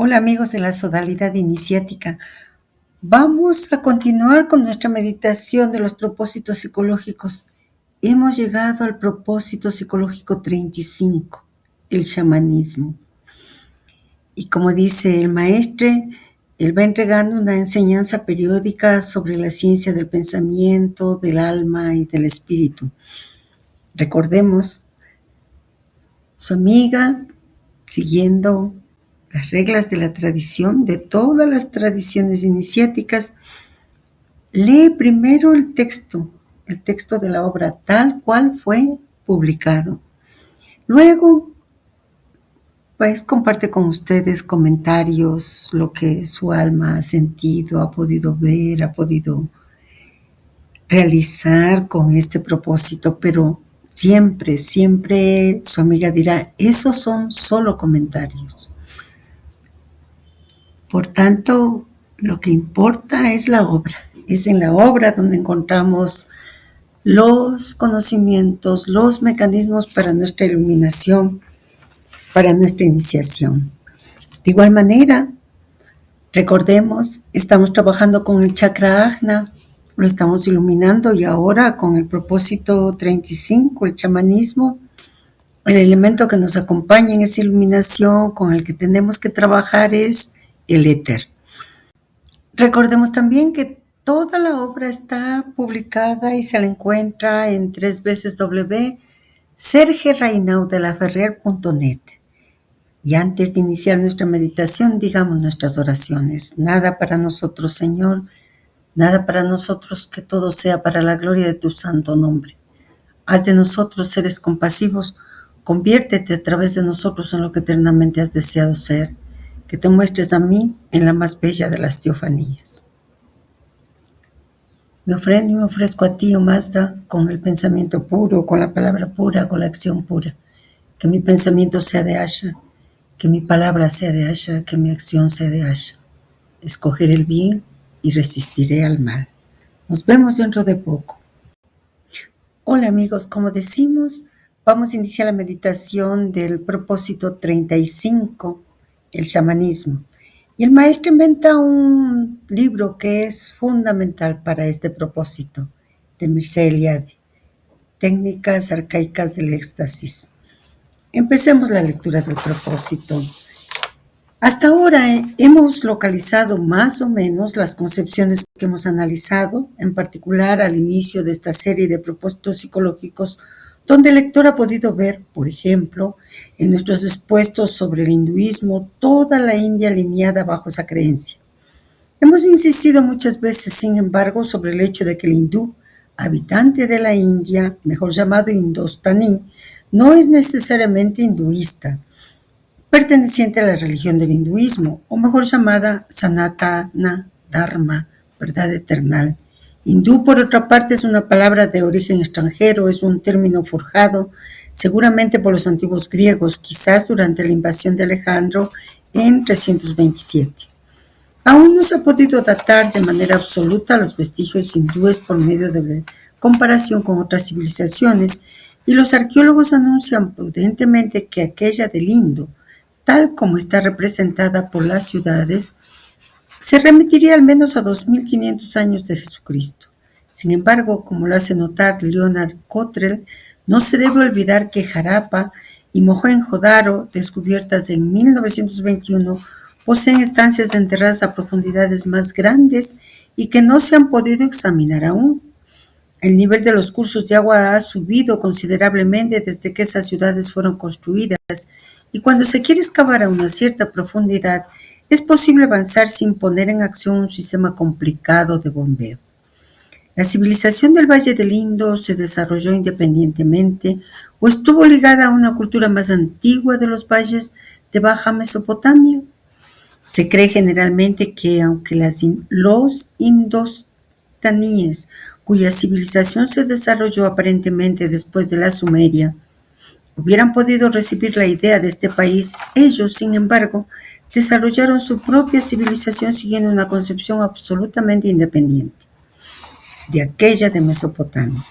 Hola amigos de la Sodalidad Iniciática. Vamos a continuar con nuestra meditación de los propósitos psicológicos. Hemos llegado al propósito psicológico 35, el chamanismo. Y como dice el maestre, él va entregando una enseñanza periódica sobre la ciencia del pensamiento, del alma y del espíritu. Recordemos, su amiga, siguiendo las reglas de la tradición, de todas las tradiciones iniciáticas, lee primero el texto de la obra tal cual fue publicado. Luego, pues comparte con ustedes comentarios, lo que su alma ha sentido, ha podido ver, ha podido realizar con este propósito, pero siempre su amiga dirá, esos son solo comentarios. Por tanto, lo que importa es la obra. Es en la obra donde encontramos los conocimientos, los mecanismos para nuestra iluminación, para nuestra iniciación. De igual manera, recordemos, estamos trabajando con el chakra ajna, lo estamos iluminando y ahora con el propósito 35, el chamanismo, el elemento que nos acompaña en esa iluminación con el que tenemos que trabajar es el éter. Recordemos también que toda la obra está publicada y se la encuentra en www.sergerainaudelaferrer.net. Y antes de iniciar nuestra meditación, digamos nuestras oraciones. Nada para nosotros, Señor, nada para nosotros, que todo sea para la gloria de tu santo nombre. Haz de nosotros seres compasivos, conviértete a través de nosotros en lo que eternamente has deseado ser, que te muestres a mí en la más bella de las teofanías. Me ofrendo y me ofrezco a ti, oh Mazda, con el pensamiento puro, con la palabra pura, con la acción pura. Que mi pensamiento sea de Asha, que mi palabra sea de Asha, que mi acción sea de Asha. Escogeré el bien y resistiré al mal. Nos vemos dentro de poco. Hola amigos, como decimos, vamos a iniciar la meditación del propósito 35, el chamanismo. Y el maestro inventa un libro que es fundamental para este propósito, de Mircea Eliade, Técnicas Arcaicas del Éxtasis. Empecemos la lectura del propósito. Hasta ahora hemos localizado más o menos las concepciones que hemos analizado, en particular al inicio de esta serie de propósitos psicológicos, donde el lector ha podido ver, por ejemplo, en nuestros expuestos sobre el hinduismo, toda la India alineada bajo esa creencia. Hemos insistido muchas veces, sin embargo, sobre el hecho de que el hindú, habitante de la India, mejor llamado indostaní, no es necesariamente hinduista, perteneciente a la religión del hinduismo, o mejor llamada Sanatana Dharma, verdad eternal. Hindú, por otra parte, es una palabra de origen extranjero, es un término forjado seguramente por los antiguos griegos, quizás durante la invasión de Alejandro en 327. Aún no se ha podido datar de manera absoluta los vestigios hindúes por medio de la comparación con otras civilizaciones, y los arqueólogos anuncian prudentemente que aquella del Indo, tal como está representada por las ciudades, se remitiría al menos a 2500 años de Jesucristo. Sin embargo, como lo hace notar Leonard Cottrell, no se debe olvidar que Harappa y Mohenjo-Daro, descubiertas en 1921, poseen estancias enterradas a profundidades más grandes y que no se han podido examinar aún. El nivel de los cursos de agua ha subido considerablemente desde que esas ciudades fueron construidas, y cuando se quiere excavar a una cierta profundidad, es posible avanzar sin poner en acción un sistema complicado de bombeo. La civilización del Valle del Indo se desarrolló independientemente o estuvo ligada a una cultura más antigua de los valles de Baja Mesopotamia. Se cree generalmente que, aunque los indostaníes, cuya civilización se desarrolló aparentemente después de la Sumeria, hubieran podido recibir la idea de este país, ellos, sin embargo, desarrollaron su propia civilización siguiendo una concepción absolutamente independiente de aquella de Mesopotamia.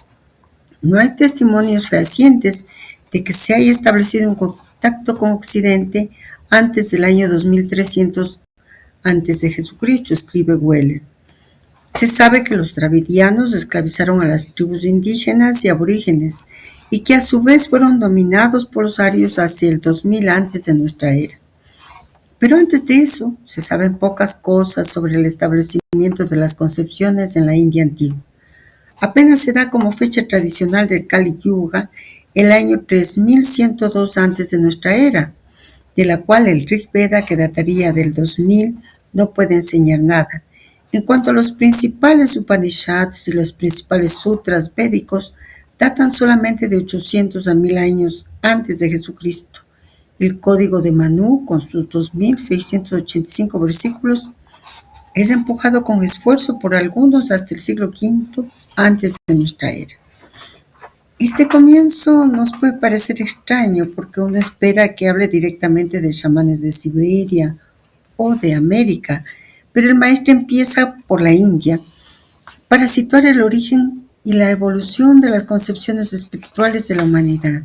No hay testimonios fehacientes de que se haya establecido un contacto con Occidente antes del año 2300 antes de Jesucristo, escribe Weller. Se sabe que los dravidianos esclavizaron a las tribus indígenas y aborígenes y que a su vez fueron dominados por los arios hacia el 2000 antes de nuestra era. Pero antes de eso, se saben pocas cosas sobre el establecimiento de las concepciones en la India antigua. Apenas se da como fecha tradicional del Kali Yuga el año 3102 antes de nuestra era, de la cual el Rig Veda, que dataría del 2000, no puede enseñar nada. En cuanto a los principales Upanishads y los principales sutras védicos, datan solamente de 800 a 1000 años antes de Jesucristo. El Código de Manú, con sus 2685 versículos, es empujado con esfuerzo por algunos hasta el siglo V antes de nuestra era. Este comienzo nos puede parecer extraño porque uno espera que hable directamente de chamanes de Siberia o de América, pero el maestro empieza por la India para situar el origen y la evolución de las concepciones espirituales de la humanidad.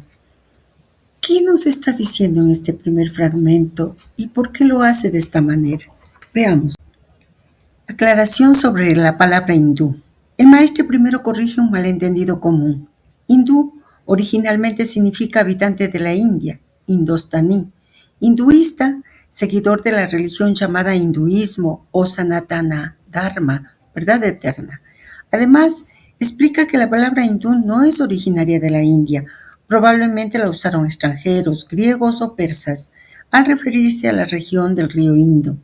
¿Qué nos está diciendo en este primer fragmento y por qué lo hace de esta manera? Veamos. Aclaración sobre la palabra hindú. El maestro primero corrige un malentendido común. Hindú originalmente significa habitante de la India, indostaní. Hinduista, seguidor de la religión llamada hinduismo o Sanatana Dharma, verdad eterna. Además, explica que la palabra hindú no es originaria de la India. Probablemente la usaron extranjeros, griegos o persas, al referirse a la región del río Indo.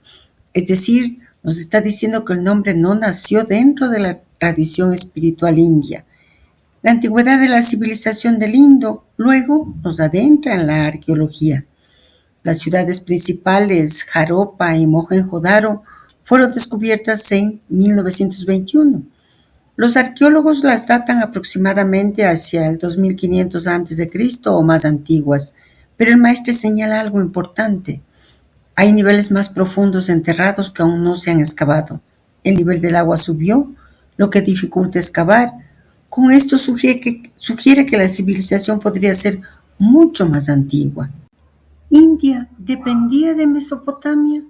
Es decir, nos está diciendo que el nombre no nació dentro de la tradición espiritual india. La antigüedad de la civilización del Indo luego nos adentra en la arqueología. Las ciudades principales, Harappa y Mohenjo-Daro, fueron descubiertas en 1921. Los arqueólogos las datan aproximadamente hacia el 2500 a.C. o más antiguas, pero el maestro señala algo importante. Hay niveles más profundos enterrados que aún no se han excavado. El nivel del agua subió, lo que dificulta excavar. Con esto sugiere que la civilización podría ser mucho más antigua. ¿India dependía de Mesopotamia?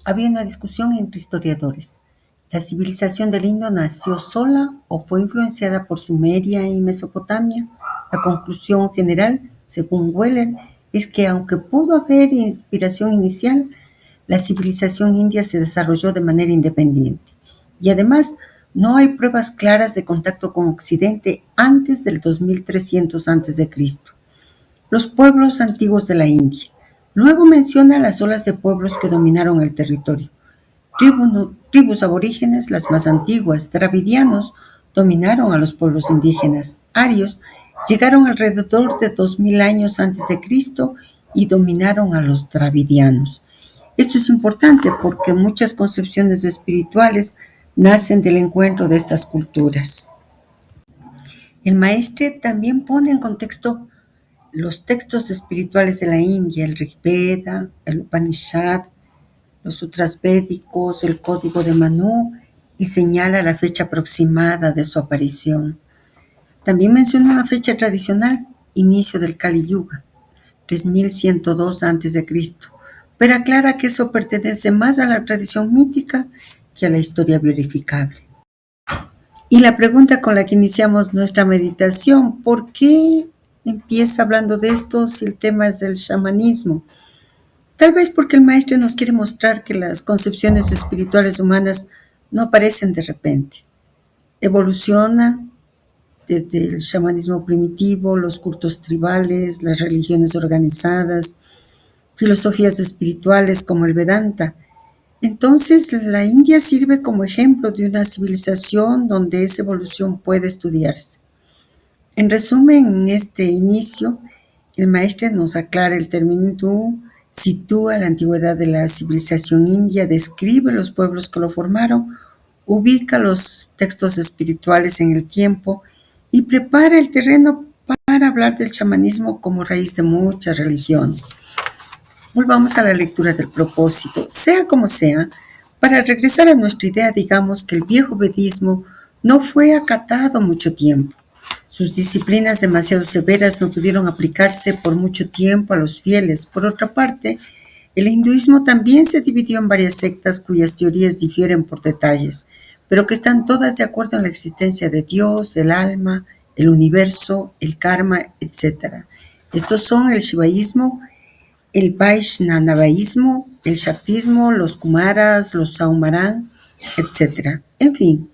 Había una discusión entre historiadores. ¿La civilización del Indo nació sola o fue influenciada por Sumeria y Mesopotamia? La conclusión general, según Weller, es que aunque pudo haber inspiración inicial, la civilización india se desarrolló de manera independiente. Y además, no hay pruebas claras de contacto con Occidente antes del 2300 a.C. Los pueblos antiguos de la India. Luego menciona las olas de pueblos que dominaron el territorio. Tribus aborígenes, las más antiguas, dravidianos, dominaron a los pueblos indígenas. Arios llegaron alrededor de 2000 años antes de Cristo y dominaron a los dravidianos. Esto es importante porque muchas concepciones espirituales nacen del encuentro de estas culturas. El maestre también pone en contexto los textos espirituales de la India, el Rig Veda, el Upanishad, los sutras védicos, el Código de Manú, y señala la fecha aproximada de su aparición. También menciona una fecha tradicional, inicio del Kali Yuga, 3102 a.C., pero aclara que eso pertenece más a la tradición mítica que a la historia verificable. Y la pregunta con la que iniciamos nuestra meditación, ¿por qué empieza hablando de esto si el tema es del chamanismo? Tal vez porque el maestro nos quiere mostrar que las concepciones espirituales humanas no aparecen de repente. Evoluciona desde el chamanismo primitivo, los cultos tribales, las religiones organizadas, filosofías espirituales como el Vedanta. Entonces, la India sirve como ejemplo de una civilización donde esa evolución puede estudiarse. En resumen, en este inicio, el maestro nos aclara el término hindú, sitúa la antigüedad de la civilización india, describe los pueblos que lo formaron, ubica los textos espirituales en el tiempo y prepara el terreno para hablar del chamanismo como raíz de muchas religiones. Volvamos a la lectura del propósito. Sea como sea, para regresar a nuestra idea, digamos que el viejo vedismo no fue acatado mucho tiempo. Sus disciplinas demasiado severas no pudieron aplicarse por mucho tiempo a los fieles. Por otra parte, El hinduismo también se dividió en varias sectas cuyas teorías difieren por detalles, pero que están todas de acuerdo en la existencia de Dios, el alma, el universo, el karma, etc. Estos son el shivaísmo, el vaishnavaísmo, el shaktismo, los kumaras, los saumaran, etc. En fin,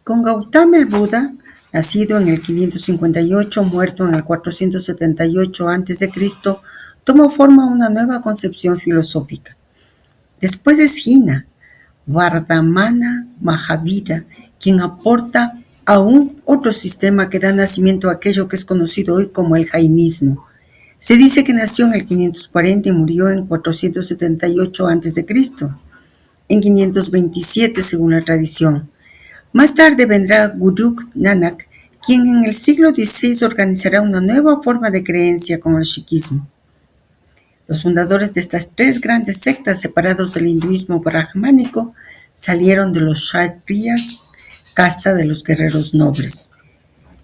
con Gautama el Buda, nacido en el 558, muerto en el 478 a.C., tomó forma una nueva concepción filosófica. Después es Jina, Vardhamana Mahavira, quien aporta aún otro sistema que da nacimiento a aquello que es conocido hoy como el jainismo. Se dice que nació en el 540 y murió en 478 a.C., en 527 según la tradición. Más tarde vendrá Guru Nanak, quien en el siglo XVI organizará una nueva forma de creencia con el sikhismo. Los fundadores de estas tres grandes sectas separados del hinduismo brahmánico salieron de los kshatriyas, casta de los guerreros nobles.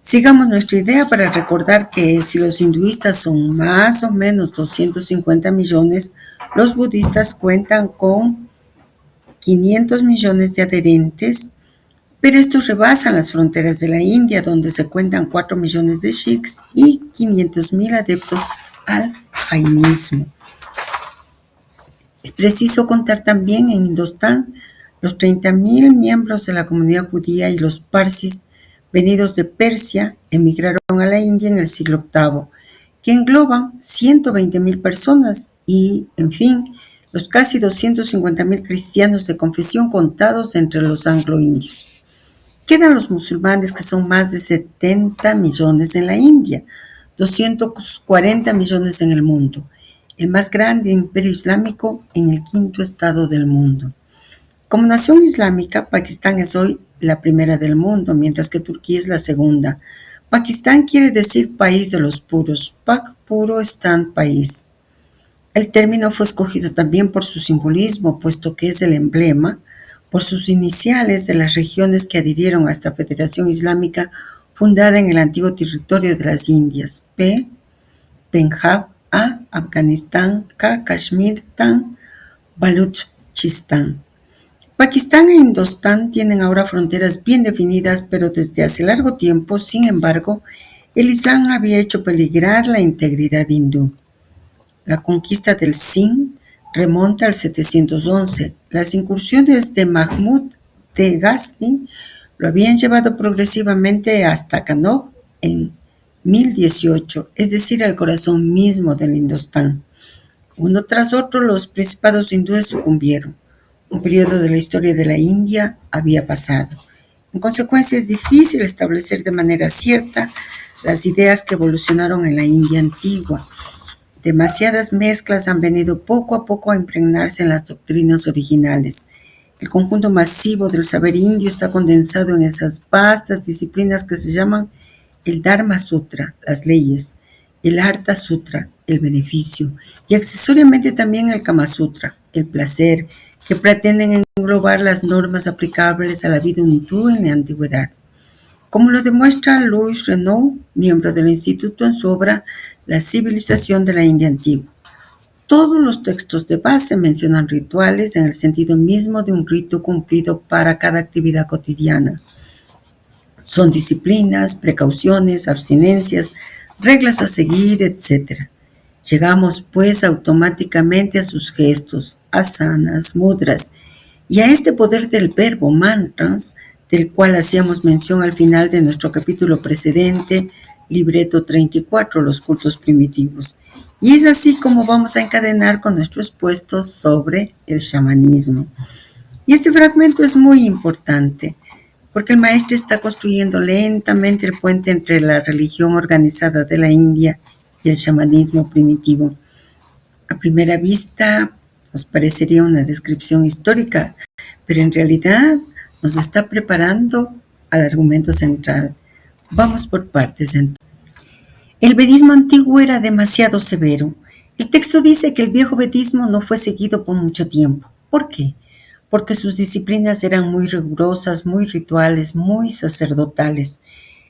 Sigamos nuestra idea para recordar que si los hinduistas son más o menos 250 millones, los budistas cuentan con 500 millones de adherentes, pero estos rebasan las fronteras de la India, donde se cuentan 4 millones de sikhs y 500,000 adeptos al jainismo. Es preciso contar también en Indostán los 30,000 miembros de la comunidad judía y los parsis venidos de Persia emigraron a la India en el siglo VIII, que engloban 120,000 personas y, en fin, los casi 250,000 cristianos de confesión contados entre los anglo-indios. Quedan los musulmanes, que son más de 70 millones en la India, 240 millones en el mundo, el más grande imperio islámico en el quinto estado del mundo. Como nación islámica, Pakistán es hoy la primera del mundo, mientras que Turquía es la segunda. Pakistán quiere decir país de los puros, Pak puro, Stan país. El término fue escogido también por su simbolismo, puesto que es el emblema, por sus iniciales de las regiones que adhirieron a esta Federación Islámica fundada en el antiguo territorio de las Indias, P, Punjab, A, Afganistán, K, Kashmir, Tan, Baluchistán. Pakistán e Indostán tienen ahora fronteras bien definidas, pero desde hace largo tiempo, sin embargo, el Islam había hecho peligrar la integridad hindú. La conquista del Sind remonta al 711. Las incursiones de Mahmud de Ghazni lo habían llevado progresivamente hasta Kannauj en 1018, es decir, al corazón mismo del Indostán. Uno tras otro, los principados hindúes sucumbieron. Un periodo de la historia de la India había pasado. En consecuencia, es difícil establecer de manera cierta las ideas que evolucionaron en la India antigua. Demasiadas mezclas han venido poco a poco a impregnarse en las doctrinas originales. El conjunto masivo del saber indio está condensado en esas vastas disciplinas que se llaman el Dharma Sutra, las leyes, el Artha Sutra, el beneficio, y accesoriamente también el Kama Sutra, el placer, que pretenden englobar las normas aplicables a la vida hindú en la antigüedad. Como lo demuestra Louis Renaud, miembro del instituto, en su obra La civilización de la India antigua. Todos los textos de base mencionan rituales en el sentido mismo de un rito cumplido para cada actividad cotidiana. Son disciplinas, precauciones, abstinencias, reglas a seguir, etc. Llegamos pues automáticamente a sus gestos, asanas, mudras, y a este poder del verbo mantras, del cual hacíamos mención al final de nuestro capítulo precedente, libreto 34, los cultos primitivos. Y es así como vamos a encadenar con nuestro expuesto sobre el chamanismo. Y este fragmento es muy importante, porque el maestro está construyendo lentamente el puente entre la religión organizada de la India y el chamanismo primitivo. A primera vista nos parecería una descripción histórica, pero en realidad nos está preparando al argumento central. Vamos por partes. El vedismo antiguo era demasiado severo. El texto dice que el viejo vedismo no fue seguido por mucho tiempo. ¿Por qué? Porque sus disciplinas eran muy rigurosas, muy rituales, muy sacerdotales.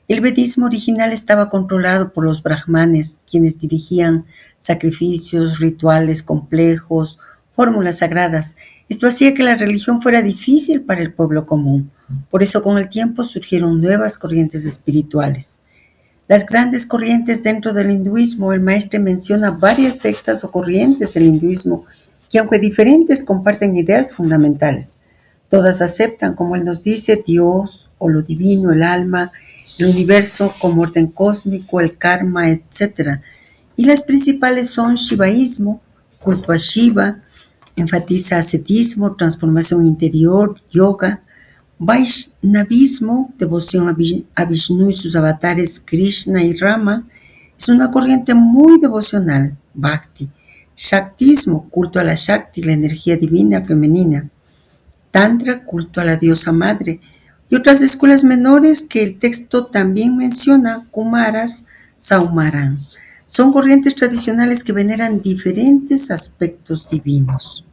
El vedismo original estaba controlado por los brahmanes, quienes dirigían sacrificios, rituales complejos, fórmulas sagradas. Esto hacía que la religión fuera difícil para el pueblo común. Por eso con el tiempo surgieron nuevas corrientes espirituales. Las grandes corrientes dentro del hinduismo, el maestre menciona varias sectas o corrientes del hinduismo que aunque diferentes comparten ideas fundamentales. Todas aceptan, como él nos dice, Dios o lo divino, el alma, el universo como orden cósmico, el karma, etc. Y las principales son Shivaísmo, culto a Shiva, enfatiza ascetismo, transformación interior, yoga; Vaishnavismo, devoción a Vishnu y sus avatares Krishna y Rama, es una corriente muy devocional, Bhakti; Shaktismo, culto a la Shakti, la energía divina femenina; Tantra, culto a la diosa madre; y otras escuelas menores que el texto también menciona, Kumaras, Saumaran. Son corrientes tradicionales que veneran diferentes aspectos divinos.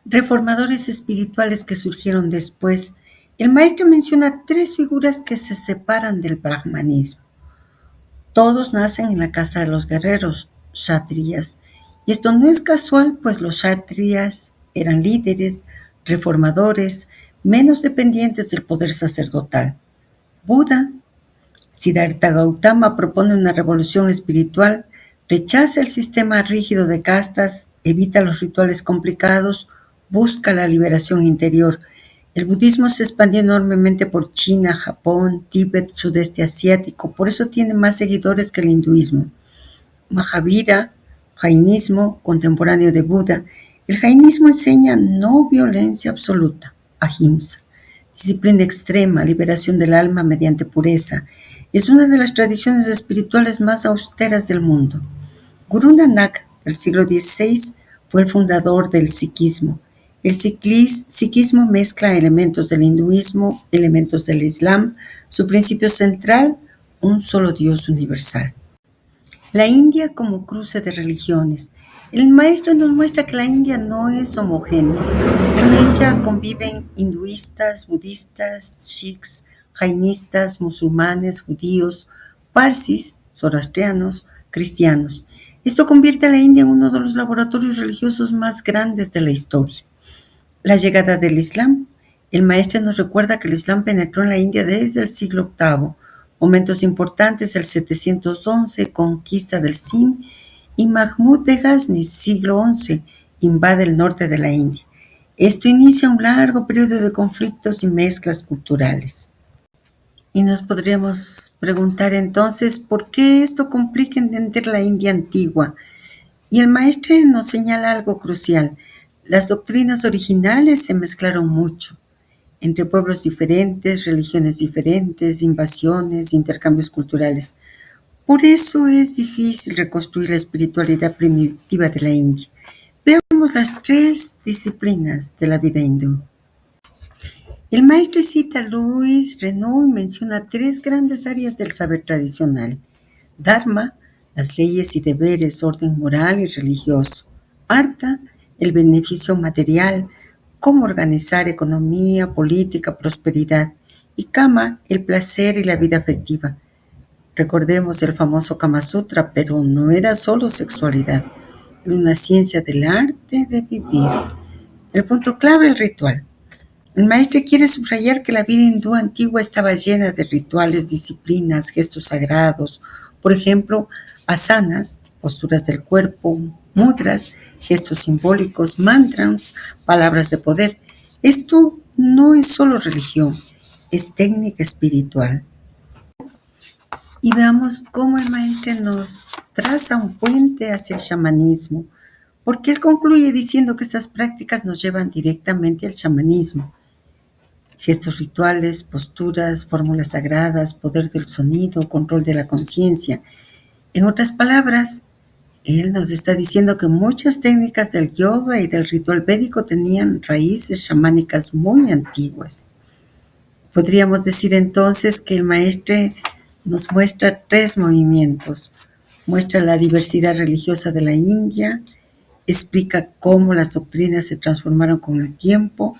Reformadores espirituales que surgieron después. El maestro menciona tres figuras que se separan del brahmanismo. Todos nacen en la casta de los guerreros, kshatriyas. Y esto no es casual, pues los kshatriyas eran líderes, reformadores, menos dependientes del poder sacerdotal. Buda, Siddhartha Gautama, propone una revolución espiritual, rechaza el sistema rígido de castas, evita los rituales complicados, busca la liberación interior. El budismo se expandió enormemente por China, Japón, Tíbet, sudeste asiático, por eso tiene más seguidores que el hinduismo. Mahavira, jainismo, contemporáneo de Buda. El jainismo enseña no violencia absoluta, ahimsa, disciplina extrema, liberación del alma mediante pureza. Es una de las tradiciones espirituales más austeras del mundo. Guru Nanak, del siglo XVI, fue el fundador del sikhismo. El sikhismo mezcla elementos del hinduismo, elementos del islam. Su principio central, un solo Dios universal. La India como cruce de religiones. El maestro nos muestra que la India no es homogénea. En ella conviven hinduistas, budistas, sikhs, jainistas, musulmanes, judíos, parsis, zoroastrianos, cristianos. Esto convierte a la India en uno de los laboratorios religiosos más grandes de la historia. La llegada del Islam. El maestro nos recuerda que el Islam penetró en la India desde el siglo VIII. Momentos importantes: el 711, conquista del Sind, y Mahmud de Ghazni, siglo XI, invade el norte de la India. Esto inicia un largo periodo de conflictos y mezclas culturales. Y nos podríamos preguntar entonces, ¿por qué esto complica entender la India antigua? Y el maestro nos señala algo crucial. Las doctrinas originales se mezclaron mucho, entre pueblos diferentes, religiones diferentes, invasiones, intercambios culturales. Por eso es difícil reconstruir la espiritualidad primitiva de la India. Veamos las tres disciplinas de la vida hindú. El maestro cita a Louis Renault y menciona tres grandes áreas del saber tradicional: Dharma, las leyes y deberes, orden moral y religioso; Artha, el beneficio material, cómo organizar economía, política, prosperidad; y Kama, el placer y la vida afectiva. Recordemos el famoso Kama Sutra, pero no era solo sexualidad, era una ciencia del arte de vivir. El punto clave, el ritual. El maestro quiere subrayar que la vida hindú antigua estaba llena de rituales, disciplinas, gestos sagrados, por ejemplo, asanas, posturas del cuerpo; mudras, gestos simbólicos; mantras, palabras de poder. Esto no es solo religión, es técnica espiritual. Y veamos cómo el maestro nos traza un puente hacia el chamanismo, porque él concluye diciendo que estas prácticas nos llevan directamente al chamanismo. Gestos rituales, posturas, fórmulas sagradas, poder del sonido, control de la conciencia. En otras palabras, él nos está diciendo que muchas técnicas del yoga y del ritual védico tenían raíces chamánicas muy antiguas. Podríamos decir entonces que el maestro nos muestra tres movimientos. Muestra la diversidad religiosa de la India, explica cómo las doctrinas se transformaron con el tiempo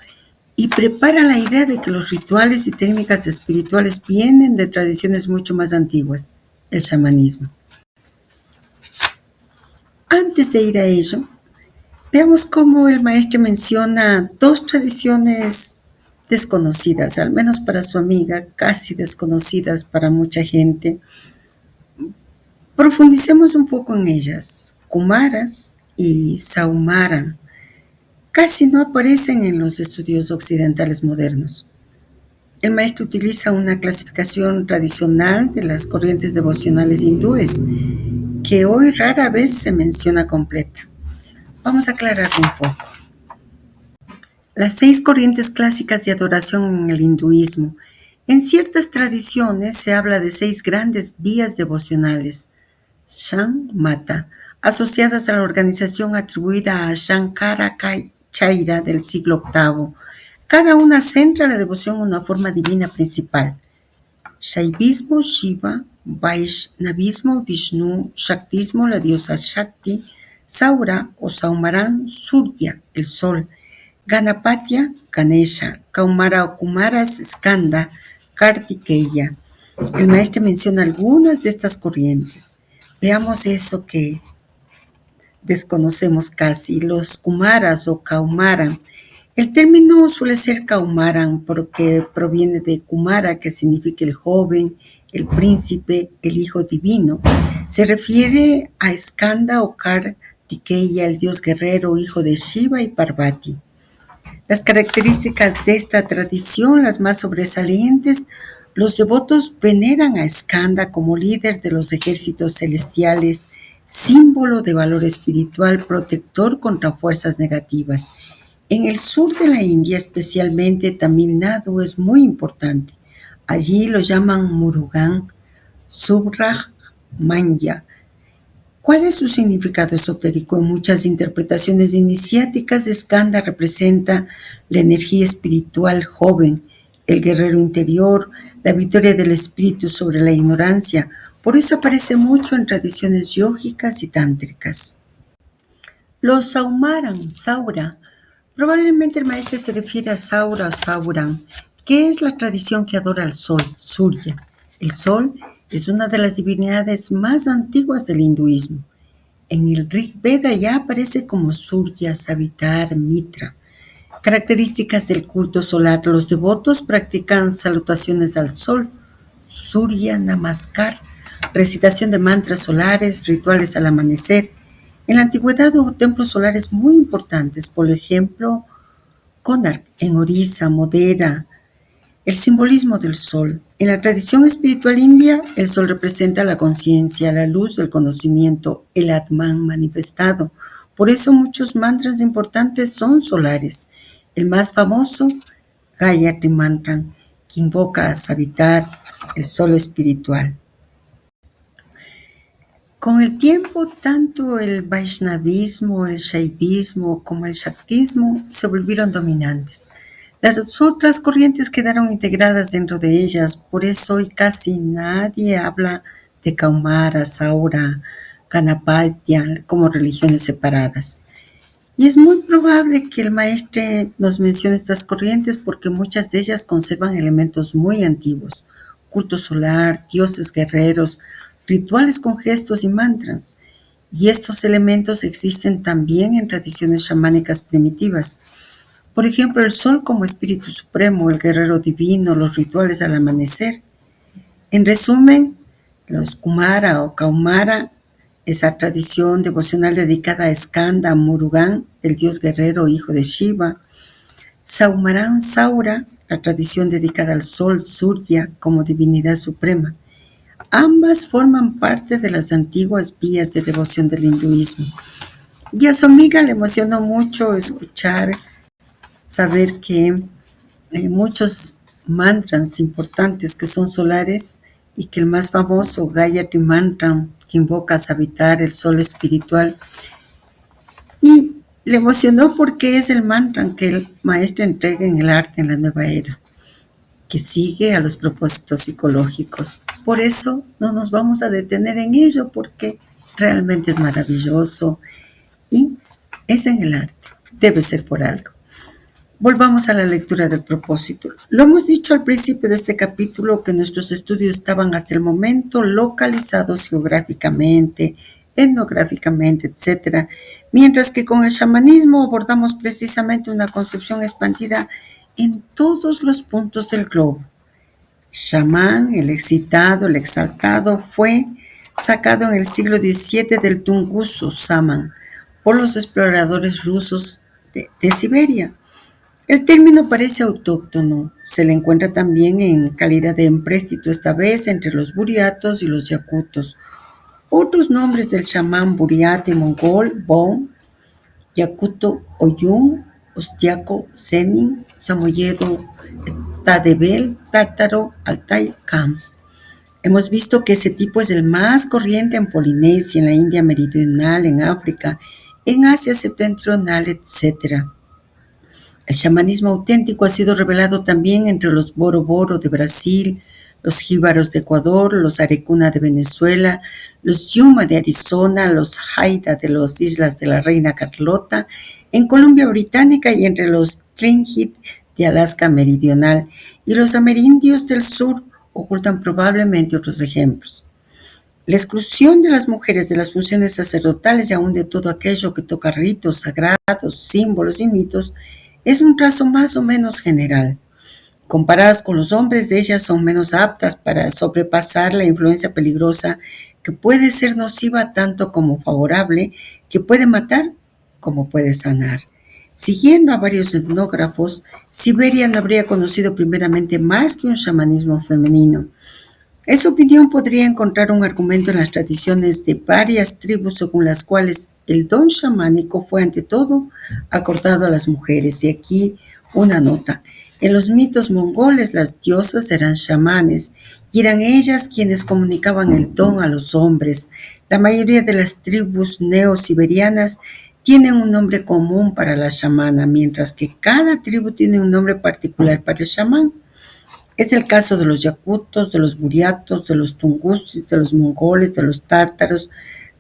y prepara la idea de que los rituales y técnicas espirituales vienen de tradiciones mucho más antiguas, el chamanismo. Antes de ir a ello, Veamos cómo el maestro menciona dos tradiciones desconocidas, al menos para su amiga, casi desconocidas para mucha gente. Profundicemos un poco en ellas. Kumaras y Saumara casi no aparecen en los estudios occidentales modernos. El maestro utiliza una clasificación tradicional de las corrientes devocionales hindúes, que hoy rara vez se menciona completa. Vamos a aclarar un poco. Las 6 corrientes clásicas de adoración en el hinduismo. En ciertas tradiciones se habla de 6 grandes vías devocionales, Shan-Mata, asociadas a la organización atribuida a Shankaracharya del siglo VIII. Cada una centra la devoción en una forma divina principal. Shaivismo, Shiva; Vaishnavismo, Vishnu; Shaktismo, la diosa Shakti; Saura o Saumaran, Surya, el sol; Ganapatya, Ganesha; Kaumara o Kumaras, Skanda, Kartikeya. El maestro menciona algunas de estas corrientes. Veamos eso que desconocemos casi, los Kumaras o Kaumaran. El término suele ser Kaumaran porque proviene de Kumara, que significa el joven, el príncipe, el hijo divino. Se refiere a Skanda o Kartikeya, el dios guerrero, hijo de Shiva y Parvati. Las características de esta tradición, las más sobresalientes: los devotos veneran a Skanda como líder de los ejércitos celestiales, símbolo de valor espiritual protector contra fuerzas negativas. En el sur de la India, especialmente Tamil Nadu, es muy importante. Allí lo llaman Murugan, Subrahmanya. ¿Cuál es su significado esotérico? En muchas interpretaciones iniciáticas, Skanda representa la energía espiritual joven, el guerrero interior, la victoria del espíritu sobre la ignorancia. Por eso aparece mucho en tradiciones yógicas y tántricas. Los Saumaran, Saura. Probablemente el maestro se refiere a Saura o Sauran, que es la tradición que adora al sol, Surya. El sol es una de las divinidades más antiguas del hinduismo. En el Rig Veda ya aparece como Surya, Savitar, Mitra. Características del culto solar. Los devotos practican salutaciones al sol, Surya Namaskar, recitación de mantras solares, rituales al amanecer. En la antigüedad hubo templos solares muy importantes, por ejemplo, Konark en Orissa, Modera. El simbolismo del sol. En la tradición espiritual india, el sol representa la conciencia, la luz del conocimiento, el Atman manifestado. Por eso muchos mantras importantes son solares. El más famoso, Gayatri Mantra, que invoca a Savitar, el sol espiritual. Con el tiempo, tanto el Vaishnavismo, el Shaivismo como el Shaktismo se volvieron dominantes. Las otras corrientes quedaron integradas dentro de ellas, por eso hoy casi nadie habla de Kaumara, Saura, Ganapatya como religiones separadas. Y es muy probable que el maestro nos mencione estas corrientes porque muchas de ellas conservan elementos muy antiguos: culto solar, dioses guerreros, rituales con gestos y mantras. Y estos elementos existen también en tradiciones chamánicas primitivas. Por ejemplo, el sol como espíritu supremo, el guerrero divino, los rituales al amanecer. En resumen, los Kumara o Kaumara, esa tradición devocional dedicada a Skanda, Murugan, el dios guerrero hijo de Shiva. Saumaran, Saura, la tradición dedicada al sol, Surya, como divinidad suprema. Ambas forman parte de las antiguas vías de devoción del hinduismo. Y a su amiga le emocionó mucho saber que hay muchos mantras importantes que son solares y que el más famoso, Gayatri Mantra, que invoca a Savitar, el sol espiritual. Y le emocionó porque es el mantra que el maestro entrega en el arte en la nueva era, que sigue a los propósitos psicológicos. Por eso no nos vamos a detener en ello, porque realmente es maravilloso y es en el arte, debe ser por algo. Volvamos a la lectura del propósito. Lo hemos dicho al principio de este capítulo que nuestros estudios estaban hasta el momento localizados geográficamente etnográficamente, etc. Mientras que con el chamanismo abordamos precisamente una concepción expandida en todos los puntos del globo. Chamán, el excitado, el exaltado, fue sacado en el siglo XVII del Tunguso Saman por los exploradores rusos de Siberia. El término parece autóctono, se le encuentra también en calidad de empréstito, esta vez entre los buriatos y los yakutos. Otros nombres del chamán buriato y mongol: Bon, Yakuto Oyun, Ostiaco Zenin, Samoyedo Tadebel, Tártaro, Altai, Kham. Hemos visto que ese tipo es el más corriente en Polinesia, en la India meridional, en África, en Asia septentrional, etc. El chamanismo auténtico ha sido revelado también entre los Boro Boro de Brasil, los jíbaros de Ecuador, los Arecuna de Venezuela, los Yuma de Arizona, los Haida de las Islas de la Reina Carlota, en Columbia Británica y entre los Tlingit de Alaska Meridional y los amerindios del sur ocultan probablemente otros ejemplos. La exclusión de las mujeres de las funciones sacerdotales y aún de todo aquello que toca ritos sagrados, símbolos y mitos es un trazo más o menos general. Comparadas con los hombres, ellas son menos aptas para sobrepasar la influencia peligrosa que puede ser nociva tanto como favorable, que puede matar como puede sanar. Siguiendo a varios etnógrafos, Siberia no habría conocido primeramente más que un chamanismo femenino. Esa opinión podría encontrar un argumento en las tradiciones de varias tribus según las cuales el don chamánico fue ante todo acordado a las mujeres. Y aquí una nota. En los mitos mongoles las diosas eran chamanes y eran ellas quienes comunicaban el don a los hombres. La mayoría de las tribus neosiberianas tienen un nombre común para la chamana, mientras que cada tribu tiene un nombre particular para el chamán. Es el caso de los yakutos, de los buriatos, de los tungusis, de los mongoles, de los tártaros,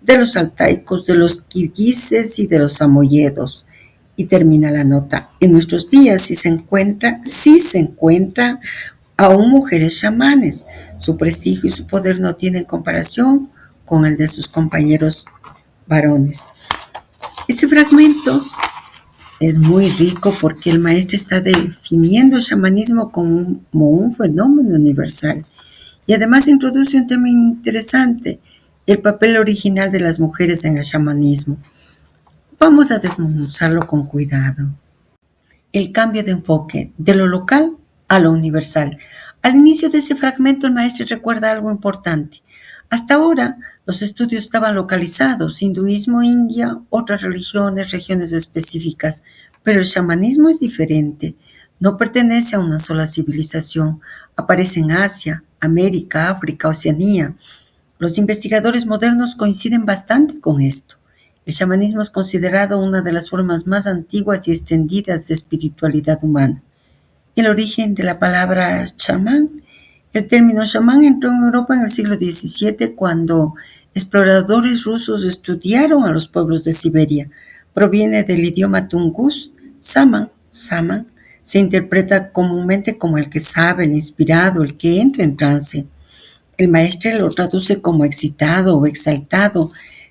de los altaicos, de los kirguises y de los samoyedos. Y termina la nota. En nuestros días sí se encuentra aún mujeres chamanes. Su prestigio y su poder no tienen comparación con el de sus compañeros varones. Este fragmento es muy rico porque el maestro está definiendo el chamanismo como un fenómeno universal y además introduce un tema interesante, el papel original de las mujeres en el chamanismo. Vamos a desmenuzarlo con cuidado. El cambio de enfoque de lo local a lo universal. Al inicio de este fragmento el maestro recuerda algo importante. Hasta ahora los estudios estaban localizados: hinduismo, India, otras religiones, regiones específicas, pero el chamanismo es diferente. No pertenece a una sola civilización. Aparece en Asia, América, África, Oceanía. Los investigadores modernos coinciden bastante con esto. El chamanismo es considerado una de las formas más antiguas y extendidas de espiritualidad humana. El origen de la palabra chamán. El término chamán entró en Europa en el siglo XVII cuando exploradores rusos estudiaron a los pueblos de Siberia. Proviene del idioma tungús. Saman, se interpreta comúnmente como el que sabe, el inspirado, el que entra en trance. El maestro lo traduce como excitado o exaltado,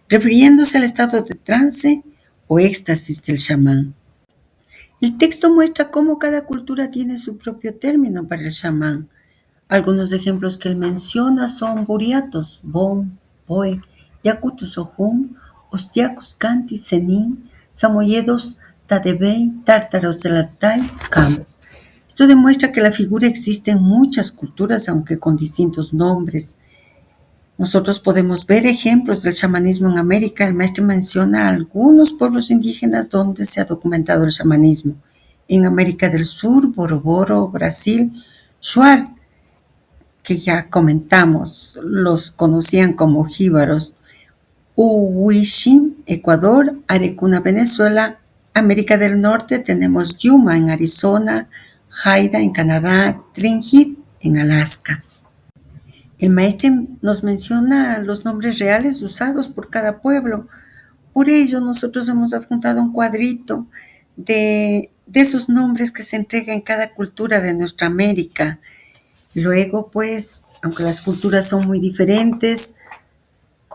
refiriéndose al estado de trance o éxtasis del chamán. El texto muestra cómo cada cultura tiene su propio término para el chamán. Algunos ejemplos que él menciona son buriatos, bon, boe, yakutos, ojun, ostiacos, canti, zenin, samoyedos, tadebei, tártaros del Altai, Kham. Esto demuestra que la figura existe en muchas culturas, aunque con distintos nombres. Nosotros podemos ver ejemplos del chamanismo en América. El maestro menciona algunos pueblos indígenas donde se ha documentado el chamanismo. En América del Sur, Boro Boro, Brasil, Shuar, que ya comentamos, los conocían como jíbaros. Uhuishim, Ecuador, Arecuna, Venezuela. América del Norte tenemos Yuma en Arizona, Haida en Canadá, Tlingit en Alaska. El maestro nos menciona los nombres reales usados por cada pueblo. Por ello, nosotros hemos adjuntado un cuadrito de esos nombres que se entrega en cada cultura de nuestra América. Luego, pues, aunque las culturas son muy diferentes,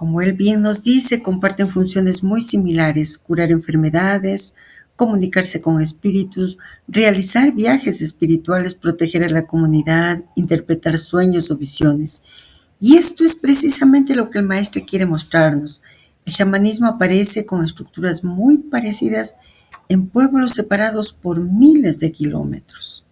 Como él bien nos dice, comparten funciones muy similares: curar enfermedades, comunicarse con espíritus, realizar viajes espirituales, proteger a la comunidad, interpretar sueños o visiones. Y esto es precisamente lo que el maestro quiere mostrarnos. El chamanismo aparece con estructuras muy parecidas en pueblos separados por miles de kilómetros.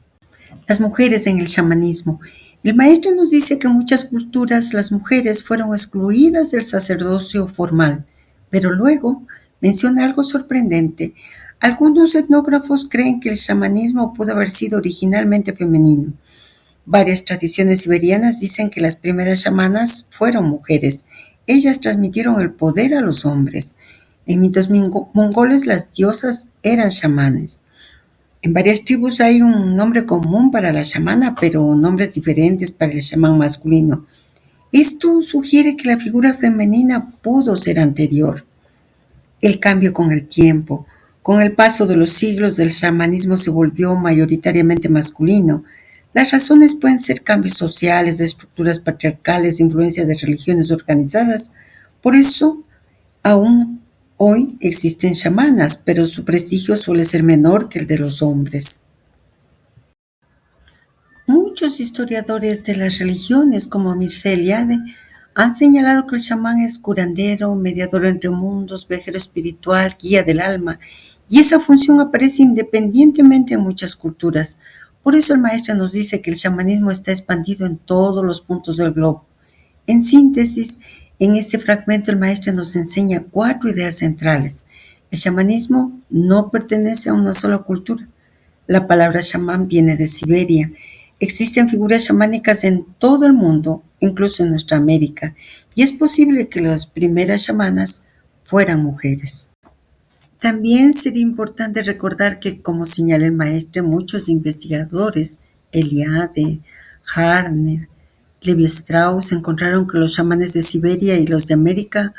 Las mujeres en el chamanismo. El maestro nos dice que en muchas culturas las mujeres fueron excluidas del sacerdocio formal, pero luego menciona algo sorprendente. Algunos etnógrafos creen que el chamanismo pudo haber sido originalmente femenino. Varias tradiciones siberianas dicen que las primeras chamanas fueron mujeres. Ellas transmitieron el poder a los hombres. En mitos mongoles las diosas eran chamanes. En varias tribus hay un nombre común para la chamana, pero nombres diferentes para el chamán masculino. Esto sugiere que la figura femenina pudo ser anterior. El cambio con el tiempo. Con el paso de los siglos, el chamanismo se volvió mayoritariamente masculino. Las razones pueden ser cambios sociales, de estructuras patriarcales, influencia de religiones organizadas. Por eso, aún hoy existen chamanas, pero su prestigio suele ser menor que el de los hombres. Muchos historiadores de las religiones, como Mircea Eliade, han señalado que el chamán es curandero, mediador entre mundos, viajero espiritual, guía del alma, y esa función aparece independientemente en muchas culturas. Por eso el maestro nos dice que el chamanismo está expandido en todos los puntos del globo. En síntesis, en este fragmento el maestro nos enseña 4 ideas centrales. El chamanismo no pertenece a una sola cultura. La palabra chamán viene de Siberia. Existen figuras chamánicas en todo el mundo, incluso en nuestra América, y es posible que las primeras chamanas fueran mujeres. También sería importante recordar que, como señala el maestro, muchos investigadores, Eliade, Harner, Levi Strauss, encontraron que los chamanes de Siberia y los de América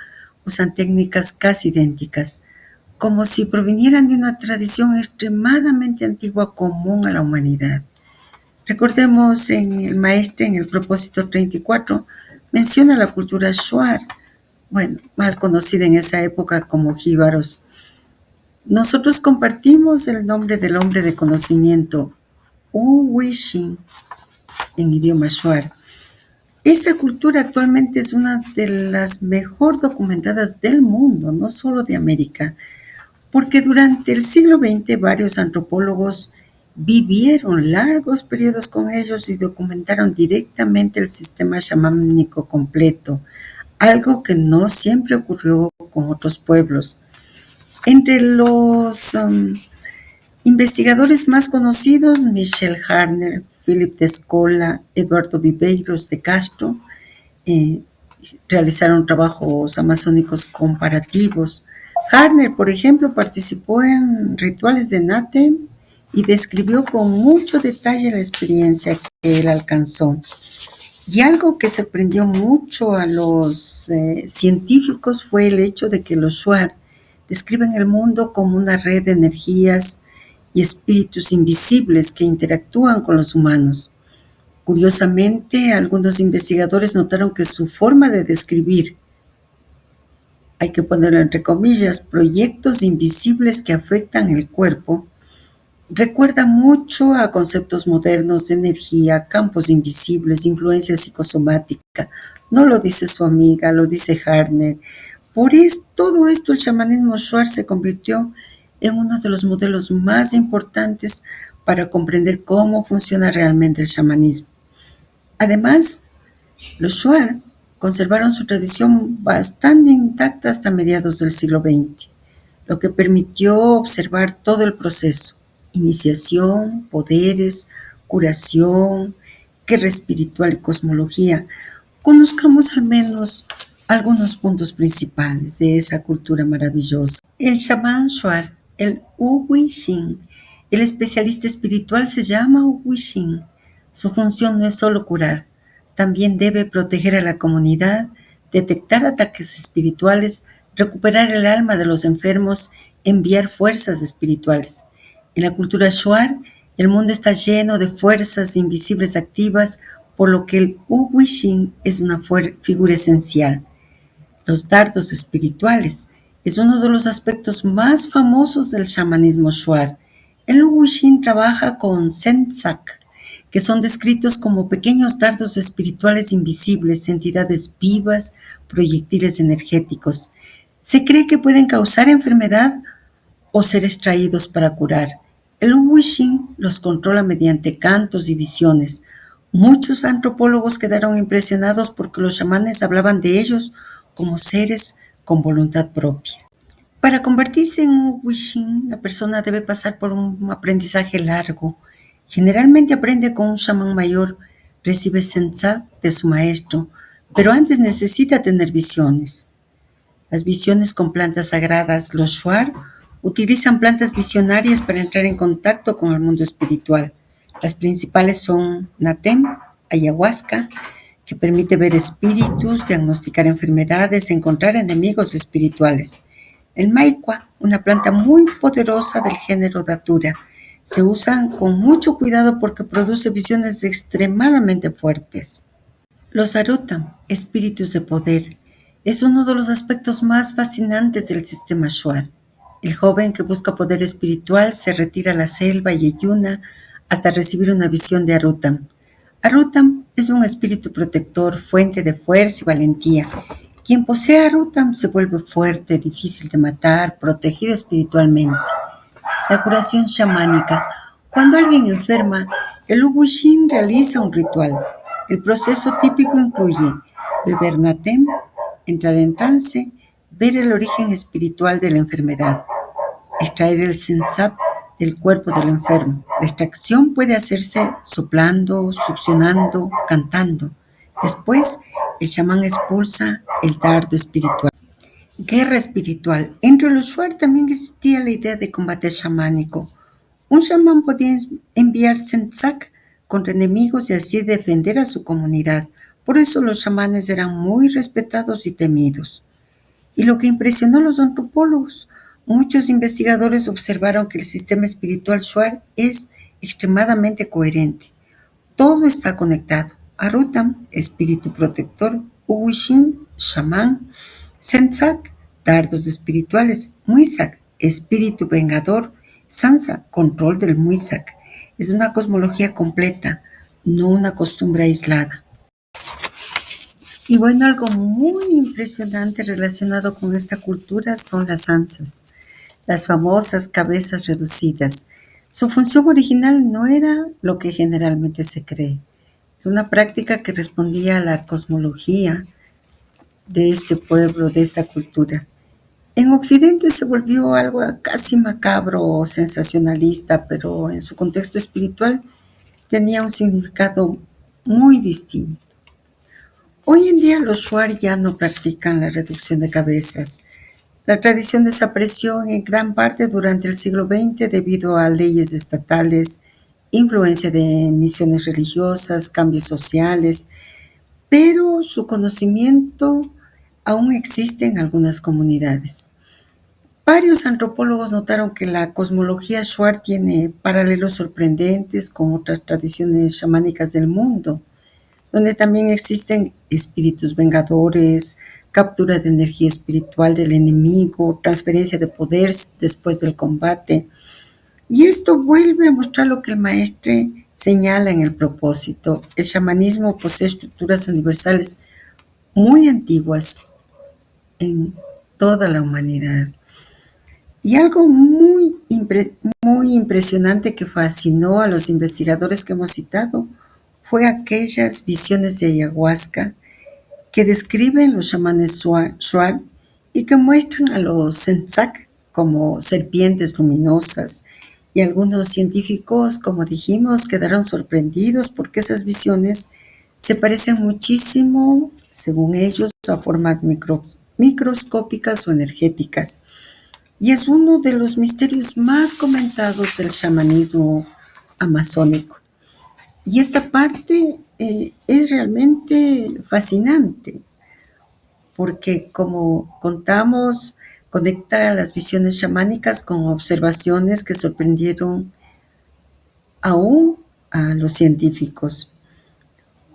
usan técnicas casi idénticas, como si provinieran de una tradición extremadamente antigua común a la humanidad. Recordemos en el maestro, en el propósito 34, menciona la cultura shuar, bueno, mal conocida en esa época como jíbaros. Nosotros compartimos el nombre del hombre de conocimiento, Uwishin, en idioma shuar. Esta cultura actualmente es una de las mejor documentadas del mundo, no solo de América, porque durante el siglo XX varios antropólogos vivieron largos periodos con ellos y documentaron directamente el sistema chamánico completo, algo que no siempre ocurrió con otros pueblos. Entre los investigadores más conocidos, Michel Harner, Philip de Escola, Eduardo Viveiros de Castro, eh, realizaron trabajos amazónicos comparativos. Harner, por ejemplo, participó en rituales de Natem y describió con mucho detalle la experiencia que él alcanzó. Y algo que sorprendió mucho a los científicos fue el hecho de que los shuar describen el mundo como una red de energías y espíritus invisibles que interactúan con los humanos. Curiosamente, algunos investigadores notaron que su forma de describir, hay que ponerlo entre comillas, proyectos invisibles que afectan el cuerpo, recuerda mucho a conceptos modernos de energía, campos invisibles, influencia psicosomática. No lo dice su amiga, lo dice Harner. Todo esto el chamanismo shuar se convirtió en uno de los modelos más importantes para comprender cómo funciona realmente el chamanismo. Además, los shuar conservaron su tradición bastante intacta hasta mediados del siglo XX, lo que permitió observar todo el proceso: iniciación, poderes, curación, guerra espiritual y cosmología. Conozcamos al menos algunos puntos principales de esa cultura maravillosa. El chamán shuar, el Uwishin, el especialista espiritual se llama Uwishin. Su función no es solo curar, también debe proteger a la comunidad, detectar ataques espirituales, recuperar el alma de los enfermos, enviar fuerzas espirituales. En la cultura shuar, el mundo está lleno de fuerzas invisibles activas, por lo que el Uwishin es una figura esencial. Los dardos espirituales es uno de los aspectos más famosos del chamanismo shuar. El Wushin trabaja con Sensak, que son descritos como pequeños dardos espirituales invisibles, entidades vivas, proyectiles energéticos. Se cree que pueden causar enfermedad o ser extraídos para curar. El Wishing los controla mediante cantos y visiones. Muchos antropólogos quedaron impresionados porque los chamanes hablaban de ellos como seres con voluntad propia. Para convertirse en un Wishing, la persona debe pasar por un aprendizaje largo. Generalmente aprende con un chamán mayor, recibe sensat de su maestro, pero antes necesita tener visiones. Las visiones con plantas sagradas, los shuar, utilizan plantas visionarias para entrar en contacto con el mundo espiritual. Las principales son Natem, ayahuasca, que permite ver espíritus, diagnosticar enfermedades, encontrar enemigos espirituales. El maicua, una planta muy poderosa del género datura, se usan con mucho cuidado porque produce visiones extremadamente fuertes. Los Arutam, espíritus de poder, es uno de los aspectos más fascinantes del sistema Shuar. El joven que busca poder espiritual se retira a la selva y ayuna hasta recibir una visión de Arutam. Arutam es un espíritu protector, fuente de fuerza y valentía. Quien posee Arutam se vuelve fuerte, difícil de matar, protegido espiritualmente. La curación chamánica. Cuando alguien enferma, el Uwushin realiza un ritual. El proceso típico incluye beber natem, entrar en trance, ver el origen espiritual de la enfermedad, extraer el sensat del cuerpo del enfermo. La extracción puede hacerse soplando, succionando, cantando. Después, el chamán expulsa el dardo espiritual. Guerra espiritual. Entre los shuar también existía la idea de combate chamánico. Un chamán podía enviar sentsak contra enemigos y así defender a su comunidad. Por eso los chamanes eran muy respetados y temidos. Y lo que impresionó a los antropólogos, muchos investigadores observaron que el sistema espiritual shuar es extremadamente coherente. Todo está conectado. Arutam, espíritu protector; Uwishin, chamán; Sentsak, dardos espirituales; Muisak, espíritu vengador; Sansa, control del Muisak. Es una cosmología completa, no una costumbre aislada. Y bueno, algo muy impresionante relacionado con esta cultura son las ansas, las famosas cabezas reducidas. Su función original no era lo que generalmente se cree. Es una práctica que respondía a la cosmología de este pueblo, de esta cultura. En Occidente se volvió algo casi macabro o sensacionalista, pero en su contexto espiritual tenía un significado muy distinto. Hoy en día los shuar ya no practican la reducción de cabezas. La tradición desapareció en gran parte durante el siglo XX debido a leyes estatales, influencia de misiones religiosas, cambios sociales, pero su conocimiento aún existe en algunas comunidades. Varios antropólogos notaron que la cosmología shuar tiene paralelos sorprendentes con otras tradiciones chamánicas del mundo, donde también existen espíritus vengadores, captura de energía espiritual del enemigo, transferencia de poder después del combate. Y esto vuelve a mostrar lo que el maestre señala en el propósito. El chamanismo posee estructuras universales muy antiguas en toda la humanidad. Y algo muy impresionante que fascinó a los investigadores que hemos citado fue aquellas visiones de ayahuasca que describen los chamanes shuar y que muestran a los sentsak como serpientes luminosas. Y algunos científicos, como dijimos, quedaron sorprendidos porque esas visiones se parecen muchísimo, según ellos, a formas microscópicas o energéticas. Y es uno de los misterios más comentados del chamanismo amazónico. Y esta parte es realmente fascinante, porque como contamos, conecta las visiones chamánicas con observaciones que sorprendieron aún a los científicos.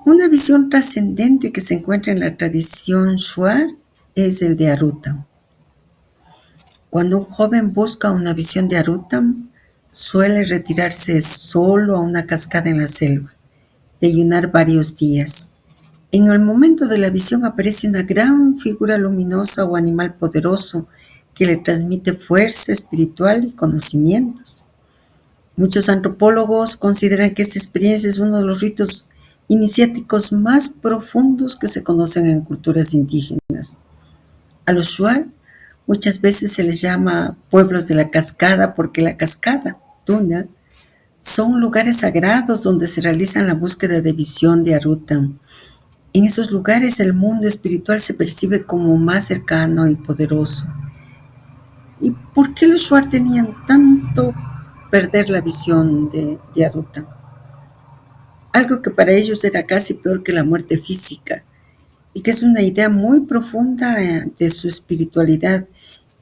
Una visión trascendente que se encuentra en la tradición shuar es el de Arutam. Cuando un joven busca una visión de Arutam, suele retirarse solo a una cascada en la selva y ayunar varios días. En el momento de la visión aparece una gran figura luminosa o animal poderoso que le transmite fuerza espiritual y conocimientos. Muchos antropólogos consideran que esta experiencia es uno de los ritos iniciáticos más profundos que se conocen en culturas indígenas. A los Shuar muchas veces se les llama pueblos de la cascada porque la cascada, Tuna, son lugares sagrados donde se realiza la búsqueda de visión de Arutam. En esos lugares el mundo espiritual se percibe como más cercano y poderoso. ¿Y por qué los Shuar tenían tanto perder la visión de Arutam? Algo que para ellos era casi peor que la muerte física y que es una idea muy profunda de su espiritualidad.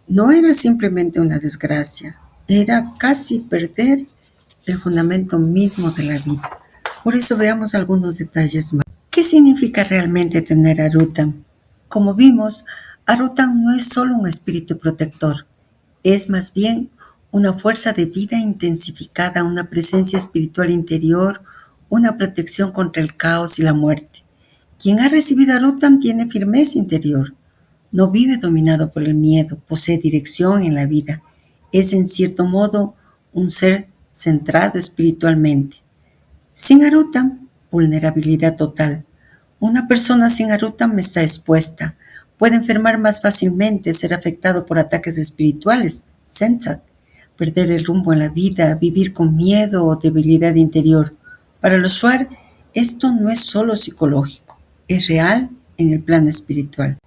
No era simplemente una desgracia, era casi perder el fundamento mismo de la vida. Por eso veamos algunos detalles más. ¿Qué significa realmente tener Arutam? Como vimos, Arutam no es solo un espíritu protector, es más bien una fuerza de vida intensificada, una presencia espiritual interior, una protección contra el caos y la muerte. Quien ha recibido Arutam tiene firmeza interior, no vive dominado por el miedo, posee dirección en la vida, es en cierto modo un ser centrado espiritualmente. Sin Arutam, vulnerabilidad total. Una persona sin Arutam está expuesta, puede enfermar más fácilmente, ser afectado por ataques espirituales, Sensat, perder el rumbo en la vida, vivir con miedo o debilidad interior. Para los Shuar, esto no es solo psicológico, es real en el plano espiritual.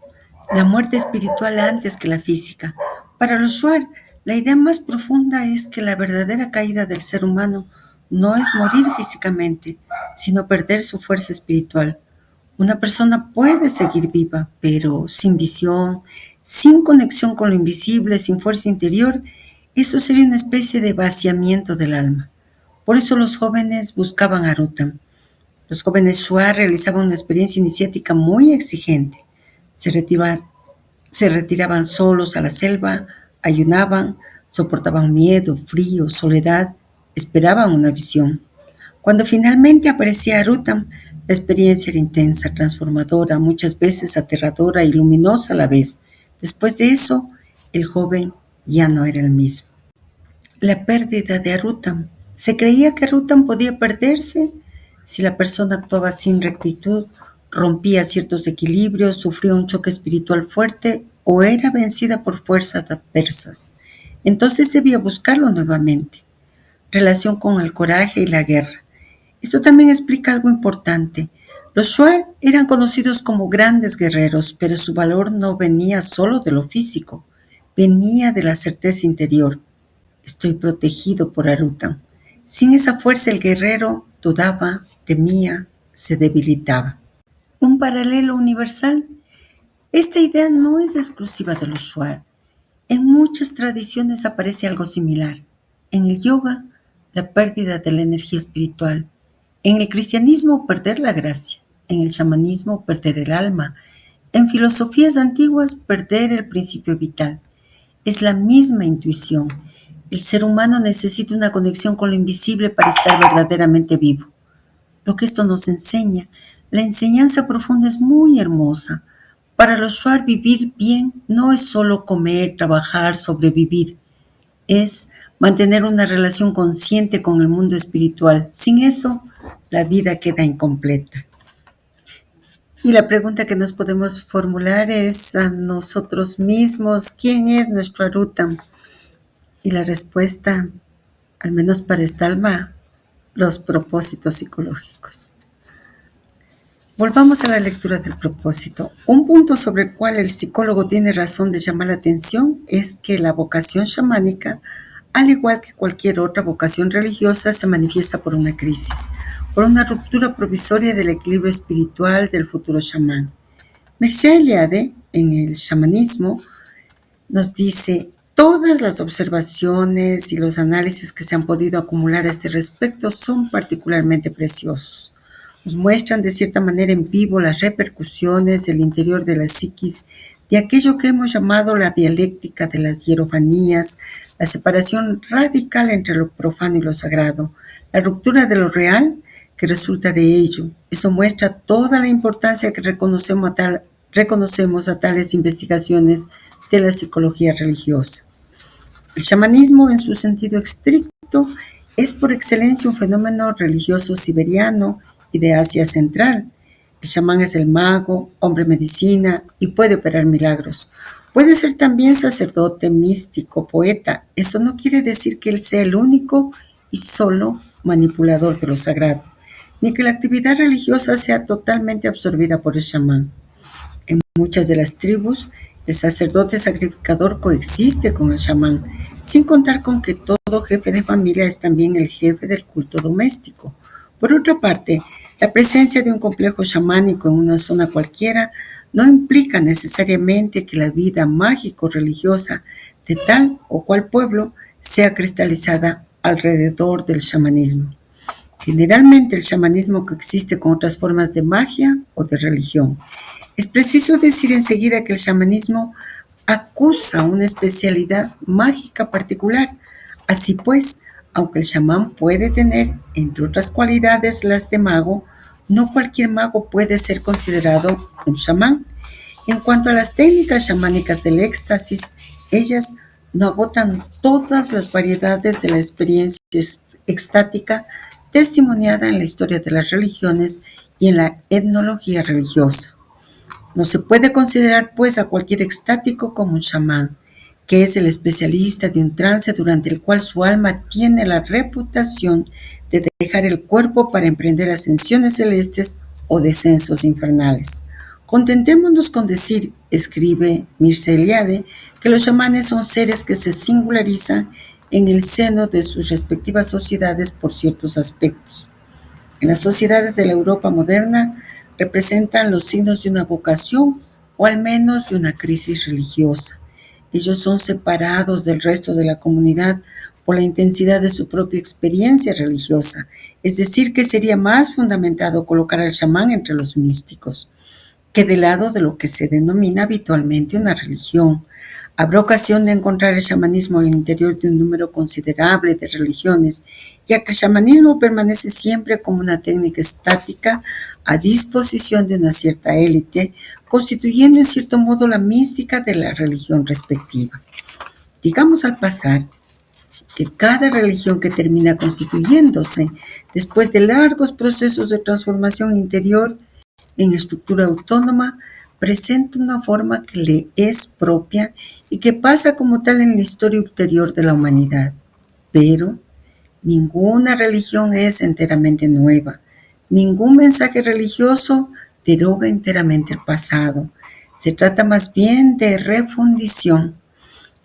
La muerte espiritual antes que la física. Para los Shuar, la idea más profunda es que la verdadera caída del ser humano no es morir físicamente, sino perder su fuerza espiritual. Una persona puede seguir viva, pero sin visión, sin conexión con lo invisible, sin fuerza interior, eso sería una especie de vaciamiento del alma. Por eso los jóvenes buscaban Arutam. Los jóvenes Shuar realizaban una experiencia iniciática muy exigente. Se retiraban solos a la selva, ayunaban, soportaban miedo, frío, soledad, esperaban una visión. Cuando finalmente aparecía Arutam, la experiencia era intensa, transformadora, muchas veces aterradora y luminosa a la vez. Después de eso, el joven ya no era el mismo. La pérdida de Arutam. Se creía que Arutam podía perderse si la persona actuaba sin rectitud, rompía ciertos equilibrios, sufría un choque espiritual fuerte o era vencida por fuerzas adversas. Entonces debía buscarlo nuevamente. Relación con el coraje y la guerra. Esto también explica algo importante. Los Shuar eran conocidos como grandes guerreros, pero su valor no venía solo de lo físico, venía de la certeza interior. Estoy protegido por Arutam. Sin esa fuerza el guerrero dudaba, temía, se debilitaba. Un paralelo universal. Esta idea no es exclusiva de los Shuar. En muchas tradiciones aparece algo similar. En el yoga, la pérdida de la energía espiritual. En el cristianismo, perder la gracia. En el chamanismo, perder el alma. En filosofías antiguas, perder el principio vital. Es la misma intuición. El ser humano necesita una conexión con lo invisible para estar verdaderamente vivo. Lo que esto nos enseña, la enseñanza profunda es muy hermosa. Para los Shuar vivir bien no es solo comer, trabajar, sobrevivir. Es mantener una relación consciente con el mundo espiritual. Sin eso, la vida queda incompleta. Y la pregunta que nos podemos formular es a nosotros mismos, ¿quién es nuestro Arutam? Y la respuesta, al menos para esta alma, los propósitos psicológicos. Volvamos a la lectura del propósito. Un punto sobre el cual el psicólogo tiene razón de llamar la atención es que la vocación chamánica, al igual que cualquier otra vocación religiosa, se manifiesta por una crisis, por una ruptura provisoria del equilibrio espiritual del futuro chamán. Mircea Eliade, en el chamanismo, nos dice: todas las observaciones y los análisis que se han podido acumular a este respecto son particularmente preciosos. Nos muestran de cierta manera en vivo las repercusiones del interior de la psiquis de aquello que hemos llamado la dialéctica de las hierofanías, la separación radical entre lo profano y lo sagrado, la ruptura de lo real que resulta de ello. Eso muestra toda la importancia que reconocemos a tales investigaciones de la psicología religiosa. El chamanismo, en su sentido estricto, es por excelencia un fenómeno religioso siberiano y de Asia Central. El chamán es el mago, hombre medicina y puede operar milagros. Puede ser también sacerdote, místico, poeta. Eso no quiere decir que él sea el único y solo manipulador de lo sagrado, ni que la actividad religiosa sea totalmente absorbida por el chamán. En muchas de las tribus, el sacerdote sacrificador coexiste con el chamán, sin contar con que todo jefe de familia es también el jefe del culto doméstico. Por otra parte, la presencia de un complejo chamánico en una zona cualquiera no implica necesariamente que la vida mágico-religiosa de tal o cual pueblo sea cristalizada alrededor del chamanismo. Generalmente el chamanismo coexiste con otras formas de magia o de religión. Es preciso decir enseguida que el chamanismo acusa una especialidad mágica particular. Así pues, aunque el chamán puede tener, entre otras cualidades, las de mago, no cualquier mago puede ser considerado un chamán. En cuanto a las técnicas chamánicas del éxtasis, ellas no agotan todas las variedades de la experiencia extática testimoniada en la historia de las religiones y en la etnología religiosa. No se puede considerar pues a cualquier extático como un chamán, que es el especialista de un trance durante el cual su alma tiene la reputación de dejar el cuerpo para emprender ascensiones celestes o descensos infernales. Contentémonos con decir, escribe Mircea Eliade, que los chamanes son seres que se singularizan en el seno de sus respectivas sociedades por ciertos aspectos. En las sociedades de la Europa moderna representan los signos de una vocación o al menos de una crisis religiosa. Ellos son separados del resto de la comunidad por la intensidad de su propia experiencia religiosa, es decir, que sería más fundamentado colocar al chamán entre los místicos que del lado de lo que se denomina habitualmente una religión. Habrá ocasión de encontrar el chamanismo en el interior de un número considerable de religiones, ya que el chamanismo permanece siempre como una técnica estática a disposición de una cierta élite, constituyendo en cierto modo la mística de la religión respectiva. Digamos al pasar que cada religión que termina constituyéndose después de largos procesos de transformación interior en estructura autónoma, presenta una forma que le es propia y que pasa como tal en la historia ulterior de la humanidad. Pero ninguna religión es enteramente nueva. Ningún mensaje religioso deroga enteramente el pasado. Se trata más bien de refundición,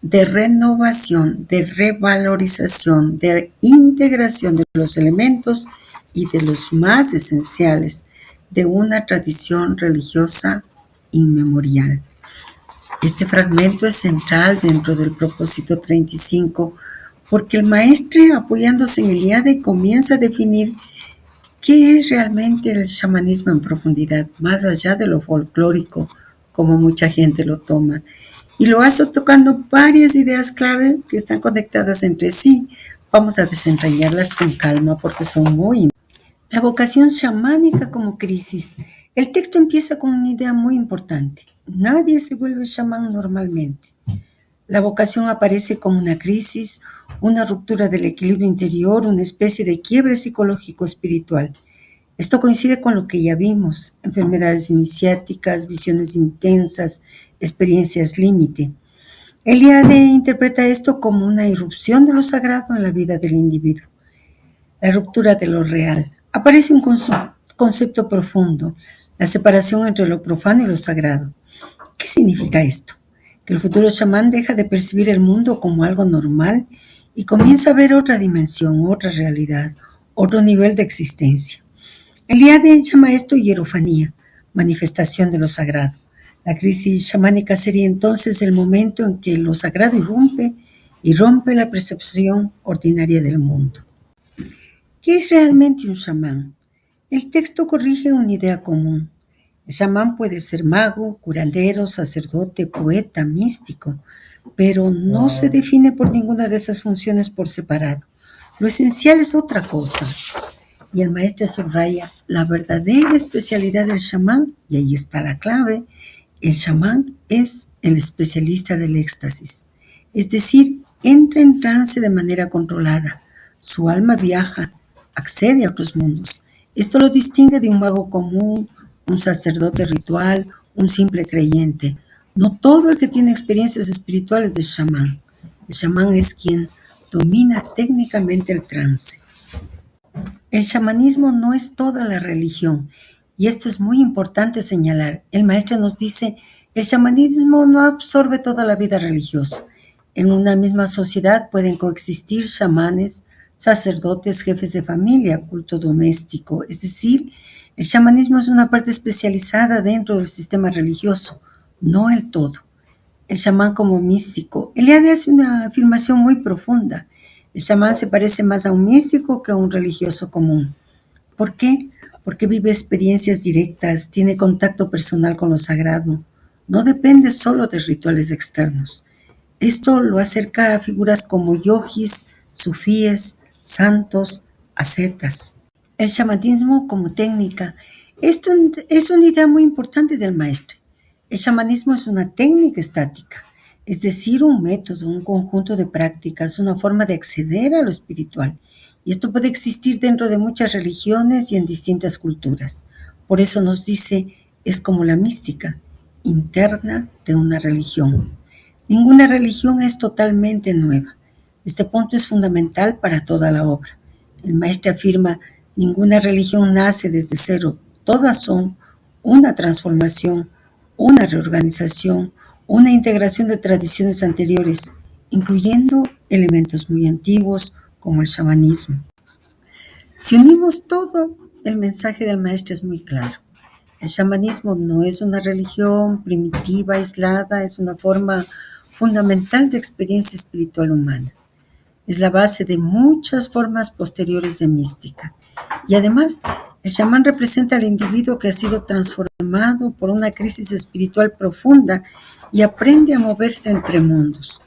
de renovación, de revalorización, de integración de los elementos y de los más esenciales de una tradición religiosa inmemorial. Este fragmento es central dentro del propósito 35 porque el maestre, apoyándose en Eliade, comienza a definir qué es realmente el chamanismo en profundidad, más allá de lo folclórico, como mucha gente lo toma. Y lo hace tocando varias ideas clave que están conectadas entre sí. Vamos a desentrañarlas con calma porque son muy importantes. La vocación chamánica como crisis. El texto empieza con una idea muy importante. Nadie se vuelve chamán normalmente. La vocación aparece como una crisis, una ruptura del equilibrio interior, una especie de quiebre psicológico-espiritual. Esto coincide con lo que ya vimos, enfermedades iniciáticas, visiones intensas, experiencias límite. Eliade interpreta esto como una irrupción de lo sagrado en la vida del individuo. La ruptura de lo real. Aparece un concepto profundo, la separación entre lo profano y lo sagrado. ¿Qué significa esto? Que el futuro chamán deja de percibir el mundo como algo normal y comienza a ver otra dimensión, otra realidad, otro nivel de existencia. Eliade llama esto hierofanía, manifestación de lo sagrado. La crisis chamánica sería entonces el momento en que lo sagrado irrumpe y rompe la percepción ordinaria del mundo. ¿Qué es realmente un chamán? El texto corrige una idea común. El chamán puede ser mago, curandero, sacerdote, poeta, místico, pero no se define por ninguna de esas funciones por separado. Lo esencial es otra cosa. Y el maestro subraya la verdadera especialidad del chamán, y ahí está la clave. El chamán es el especialista del éxtasis, es decir, entra en trance de manera controlada. Su alma viaja, accede a otros mundos. Esto lo distingue de un mago común, un sacerdote ritual, un simple creyente. No todo el que tiene experiencias espirituales es chamán. El chamán es quien domina técnicamente el trance. El chamanismo no es toda la religión, y esto es muy importante señalar. El maestro nos dice, el chamanismo no absorbe toda la vida religiosa. En una misma sociedad pueden coexistir chamanes, sacerdotes, jefes de familia, culto doméstico. Es decir, el chamanismo es una parte especializada dentro del sistema religioso, no el todo. El chamán como místico. Eliade hace una afirmación muy profunda. El chamán se parece más a un místico que a un religioso común. ¿Por qué? Porque vive experiencias directas, tiene contacto personal con lo sagrado. No depende solo de rituales externos. Esto lo acerca a figuras como yogis, sufíes, santos, ascetas. El chamanismo como técnica. Esto es una idea muy importante del maestro. El chamanismo es una técnica estática, es decir, un método, un conjunto de prácticas, una forma de acceder a lo espiritual. Y esto puede existir dentro de muchas religiones y en distintas culturas. Por eso nos dice, es como la mística interna de una religión. Ninguna religión es totalmente nueva. Este punto es fundamental para toda la obra. El maestro afirma, ninguna religión nace desde cero, todas son una transformación, una reorganización, una integración de tradiciones anteriores, incluyendo elementos muy antiguos como el chamanismo. Si unimos todo, el mensaje del maestro es muy claro. El chamanismo no es una religión primitiva, aislada, es una forma fundamental de experiencia espiritual humana. Es la base de muchas formas posteriores de mística. Y además, el chamán representa al individuo que ha sido transformado por una crisis espiritual profunda y aprende a moverse entre mundos.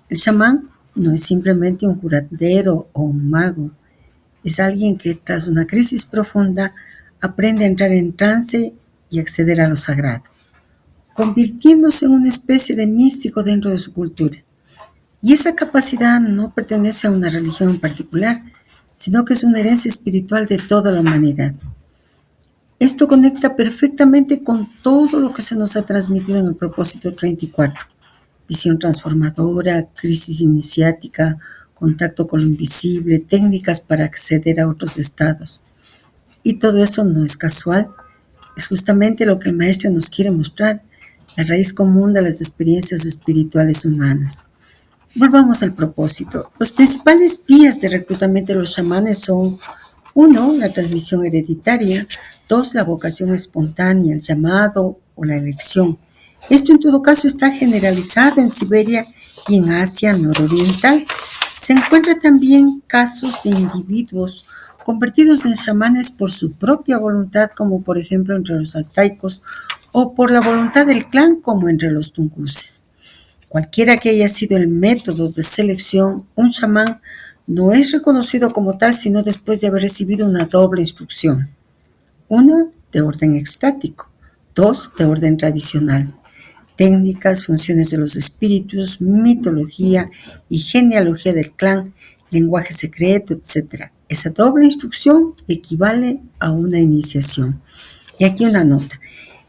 El chamán no es simplemente un curandero o un mago, es alguien que tras una crisis profunda aprende a entrar en trance y acceder a lo sagrado, convirtiéndose en una especie de místico dentro de su cultura. Y esa capacidad no pertenece a una religión en particular, sino que es una herencia espiritual de toda la humanidad. Esto conecta perfectamente con todo lo que se nos ha transmitido en el propósito 34. Visión transformadora, crisis iniciática, contacto con lo invisible, técnicas para acceder a otros estados. Y todo eso no es casual, es justamente lo que el maestro nos quiere mostrar, la raíz común de las experiencias espirituales humanas. Volvamos al propósito. Los principales vías de reclutamiento de los chamanes son 1. La transmisión hereditaria. 2. La vocación espontánea, el llamado o la elección. Esto en todo caso está generalizado en Siberia y en Asia nororiental. Se encuentran también casos de individuos convertidos en chamanes por su propia voluntad, como por ejemplo entre los altaicos, o por la voluntad del clan, como entre los tunguses. Cualquiera que haya sido el método de selección, un chamán no es reconocido como tal sino después de haber recibido una doble instrucción. Una de orden extático, 2 de orden tradicional. Técnicas, funciones de los espíritus, mitología y genealogía del clan, lenguaje secreto, etc. Esa doble instrucción equivale a una iniciación. Y aquí una nota.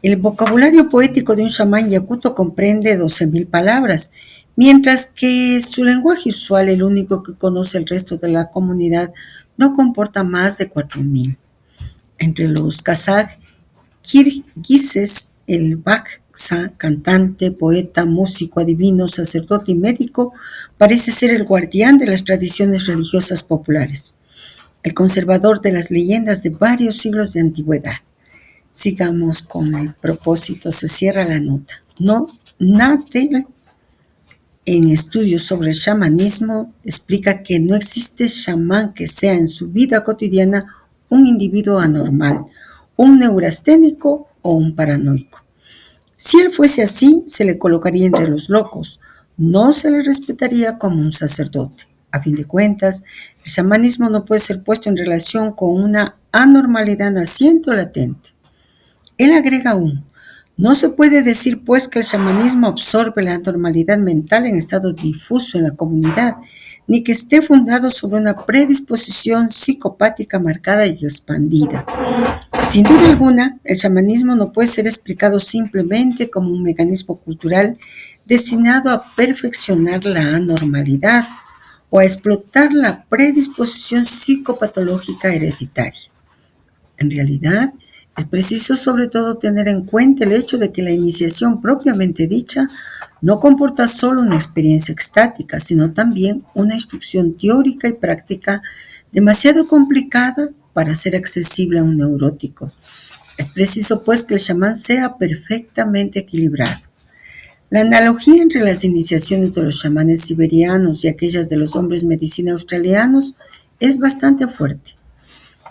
El vocabulario poético de un chamán yakuto comprende 12.000 palabras, mientras que su lenguaje usual, el único que conoce el resto de la comunidad, no comporta más de 4.000. Entre los kazaj kirguises, el Baksa, cantante, poeta, músico, adivino, sacerdote y médico, parece ser el guardián de las tradiciones religiosas populares, el conservador de las leyendas de varios siglos de antigüedad. Sigamos con el propósito, se cierra la nota. No, Natel, en estudios sobre el chamanismo, explica que no existe chamán que sea en su vida cotidiana un individuo anormal, un neurasténico o un paranoico. Si él fuese así, se le colocaría entre los locos, no se le respetaría como un sacerdote. A fin de cuentas, el chamanismo no puede ser puesto en relación con una anormalidad naciente o latente. Él agrega aún, no se puede decir pues que el chamanismo absorbe la anormalidad mental en estado difuso en la comunidad, ni que esté fundado sobre una predisposición psicopática marcada y expandida. Sin duda alguna, el chamanismo no puede ser explicado simplemente como un mecanismo cultural destinado a perfeccionar la anormalidad o a explotar la predisposición psicopatológica hereditaria. En realidad, es preciso sobre todo tener en cuenta el hecho de que la iniciación propiamente dicha no comporta solo una experiencia extática, sino también una instrucción teórica y práctica demasiado complicada para ser accesible a un neurótico. Es preciso, pues, que el chamán sea perfectamente equilibrado. La analogía entre las iniciaciones de los chamanes siberianos y aquellas de los hombres medicina australianos es bastante fuerte.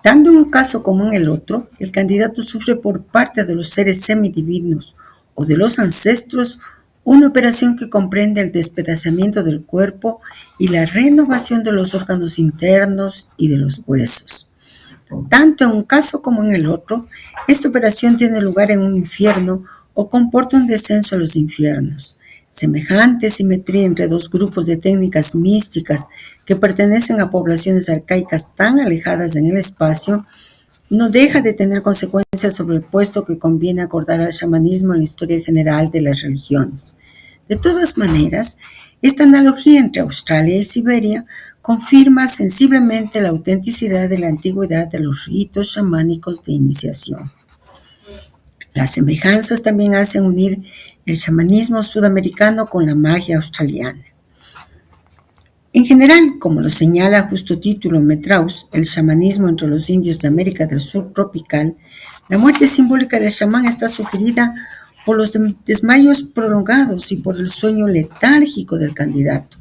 Tanto en un caso como en el otro, el candidato sufre por parte de los seres semidivinos o de los ancestros una operación que comprende el despedazamiento del cuerpo y la renovación de los órganos internos y de los huesos. Tanto en un caso como en el otro, esta operación tiene lugar en un infierno o comporta un descenso a los infiernos. Semejante simetría entre dos grupos de técnicas místicas que pertenecen a poblaciones arcaicas tan alejadas en el espacio no deja de tener consecuencias sobre el puesto que conviene acordar al chamanismo en la historia general de las religiones. De todas maneras, esta analogía entre Australia y Siberia confirma sensiblemente la autenticidad de la antigüedad de los ritos chamánicos de iniciación. Las semejanzas también hacen unir el chamanismo sudamericano con la magia australiana. En general, como lo señala justo título Metraus, el chamanismo entre los indios de América del Sur tropical, la muerte simbólica del chamán está sugerida por los desmayos prolongados y por el sueño letárgico del candidato.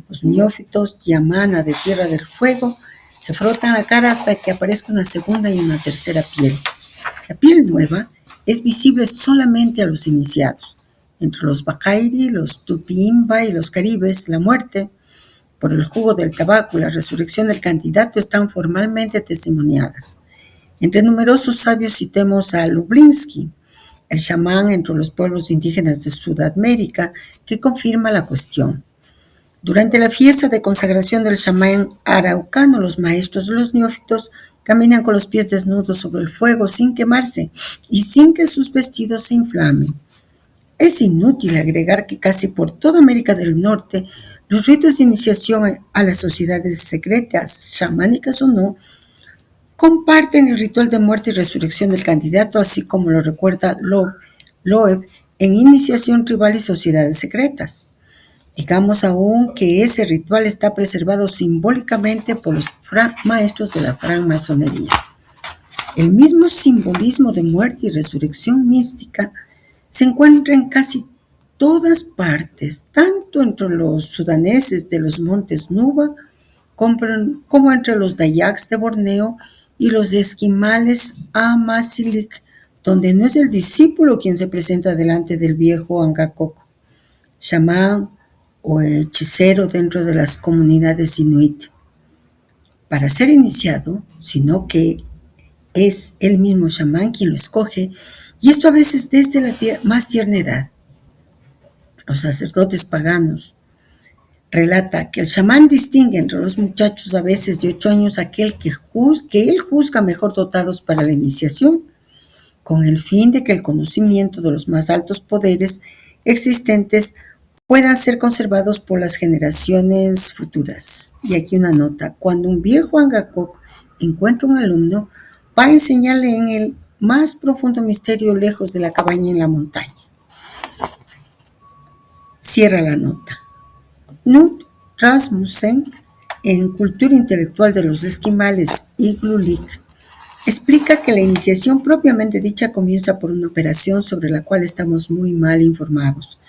Los neófitos, yamana de Tierra del Fuego, se frotan la cara hasta que aparezca una segunda y una tercera piel. La piel nueva es visible solamente a los iniciados. Entre los Bakairi, los Tupinamba y los Caribes, la muerte, por el jugo del tabaco y la resurrección del candidato están formalmente testimoniadas. Entre numerosos sabios citemos a Lublinsky, el chamán entre los pueblos indígenas de Sudamérica, que confirma la cuestión. Durante la fiesta de consagración del chamán araucano, los maestros de los neófitos caminan con los pies desnudos sobre el fuego sin quemarse y sin que sus vestidos se inflamen. Es inútil agregar que casi por toda América del Norte, los ritos de iniciación a las sociedades secretas, chamánicas o no, comparten el ritual de muerte y resurrección del candidato, así como lo recuerda Loeb en Iniciación Tribal y Sociedades Secretas. Digamos aún que ese ritual está preservado simbólicamente por los maestros de la francmasonería. El mismo simbolismo de muerte y resurrección mística se encuentra en casi todas partes, tanto entre los sudaneses de los montes Nuba como entre los Dayaks de Borneo y los esquimales Amasilik, donde no es el discípulo quien se presenta delante del viejo Angakok, chamán o hechicero dentro de las comunidades inuit, para ser iniciado, sino que es el mismo chamán quien lo escoge, y esto a veces desde la más tierna edad. Los sacerdotes paganos relata que el chamán distingue entre los muchachos a veces de 8 años aquel que él juzga mejor dotados para la iniciación, con el fin de que el conocimiento de los más altos poderes existentes puedan ser conservados por las generaciones futuras. Y aquí una nota: cuando un viejo Angakok encuentra un alumno, va a enseñarle en el más profundo misterio lejos de la cabaña en la montaña. Cierra la nota. Knut Rasmussen, en Cultura Intelectual de los Esquimales Igloolik, explica que la iniciación propiamente dicha comienza por una operación sobre la cual estamos muy mal informados.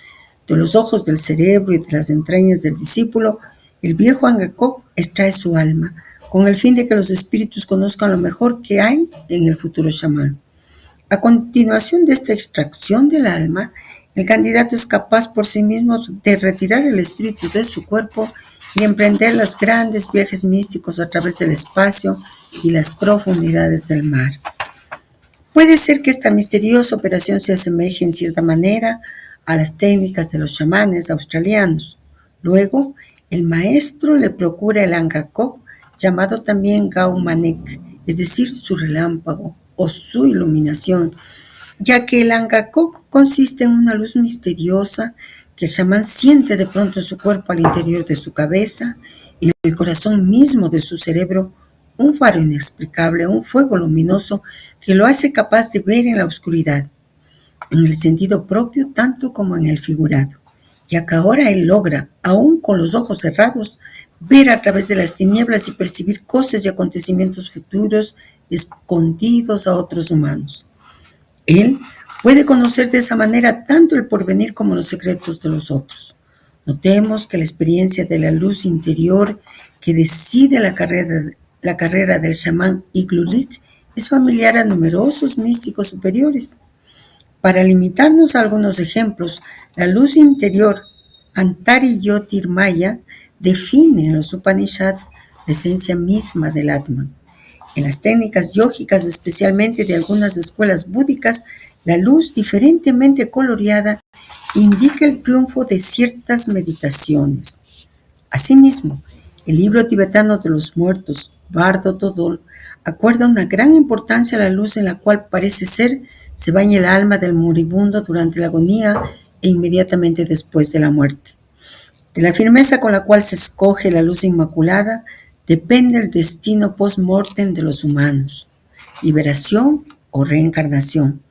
De los ojos del cerebro y de las entrañas del discípulo, el viejo Angakok extrae su alma, con el fin de que los espíritus conozcan lo mejor que hay en el futuro chamán. A continuación de esta extracción del alma, el candidato es capaz por sí mismo de retirar el espíritu de su cuerpo y emprender los grandes viajes místicos a través del espacio y las profundidades del mar. Puede ser que esta misteriosa operación se asemeje en cierta manera a las técnicas de los chamanes australianos. Luego, el maestro le procura el angakok, llamado también Gaumanek, es decir, su relámpago o su iluminación, ya que el angakok consiste en una luz misteriosa que el chamán siente de pronto en su cuerpo al interior de su cabeza, en el corazón mismo de su cerebro, un faro inexplicable, un fuego luminoso que lo hace capaz de ver en la oscuridad, en el sentido propio tanto como en el figurado, ya que ahora él logra, aún con los ojos cerrados, ver a través de las tinieblas y percibir cosas y acontecimientos futuros escondidos a otros humanos. Él puede conocer de esa manera tanto el porvenir como los secretos de los otros. Notemos que la experiencia de la luz interior que decide la carrera del chamán Iglulik es familiar a numerosos místicos superiores. Para limitarnos a algunos ejemplos, la luz interior Antariyotirmaya define en los Upanishads la esencia misma del Atman. En las técnicas yógicas, especialmente de algunas escuelas búdicas, la luz diferentemente coloreada indica el triunfo de ciertas meditaciones. Asimismo, el libro tibetano de los muertos, Bardo Todol, acuerda una gran importancia a la luz en la cual parece ser se baña el alma del moribundo durante la agonía e inmediatamente después de la muerte. De la firmeza con la cual se escoge la luz inmaculada, depende el destino post-mortem de los humanos, liberación o reencarnación.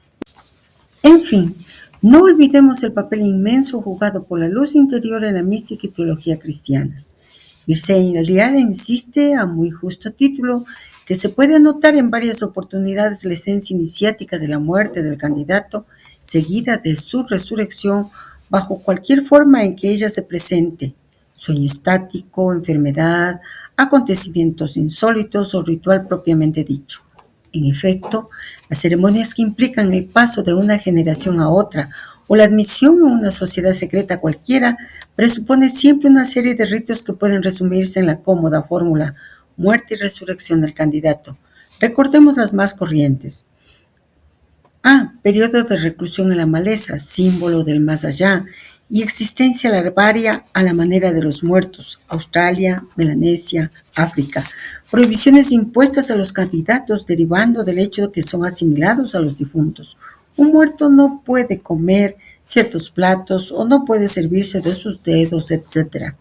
En fin, no olvidemos el papel inmenso jugado por la luz interior en la mística y teología cristianas. Mircea Eliade insiste, a muy justo título, que se puede notar en varias oportunidades la esencia iniciática de la muerte del candidato, seguida de su resurrección bajo cualquier forma en que ella se presente: sueño estático, enfermedad, acontecimientos insólitos o ritual propiamente dicho. En efecto, las ceremonias que implican el paso de una generación a otra o la admisión a una sociedad secreta cualquiera presupone siempre una serie de ritos que pueden resumirse en la cómoda fórmula: muerte y resurrección del candidato. Recordemos las más corrientes. A. Periodo de reclusión en la maleza, símbolo del más allá, y existencia larvaria a la manera de los muertos, Australia, Melanesia, África. Prohibiciones impuestas a los candidatos derivando del hecho de que son asimilados a los difuntos. Un muerto no puede comer ciertos platos o no puede servirse de sus dedos, etc.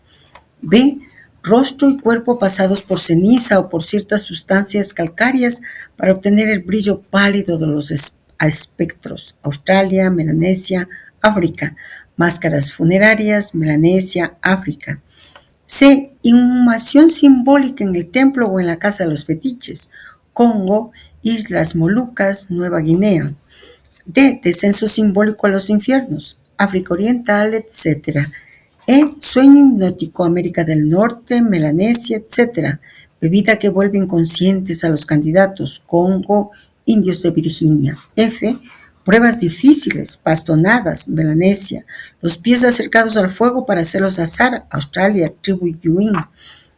B. Rostro y cuerpo pasados por ceniza o por ciertas sustancias calcáreas para obtener el brillo pálido de los espectros, Australia, Melanesia, África. Máscaras funerarias, Melanesia, África. C. Inhumación simbólica en el templo o en la casa de los fetiches, Congo, Islas Molucas, Nueva Guinea. D. Descenso simbólico a los infiernos, África Oriental, etc. E. Sueño hipnótico, América del Norte, Melanesia, etc. Bebida que vuelve inconscientes a los candidatos, Congo, Indios de Virginia. F. Pruebas difíciles, bastonadas, Melanesia. Los pies acercados al fuego para hacerlos asar, Australia, tribu Yuin.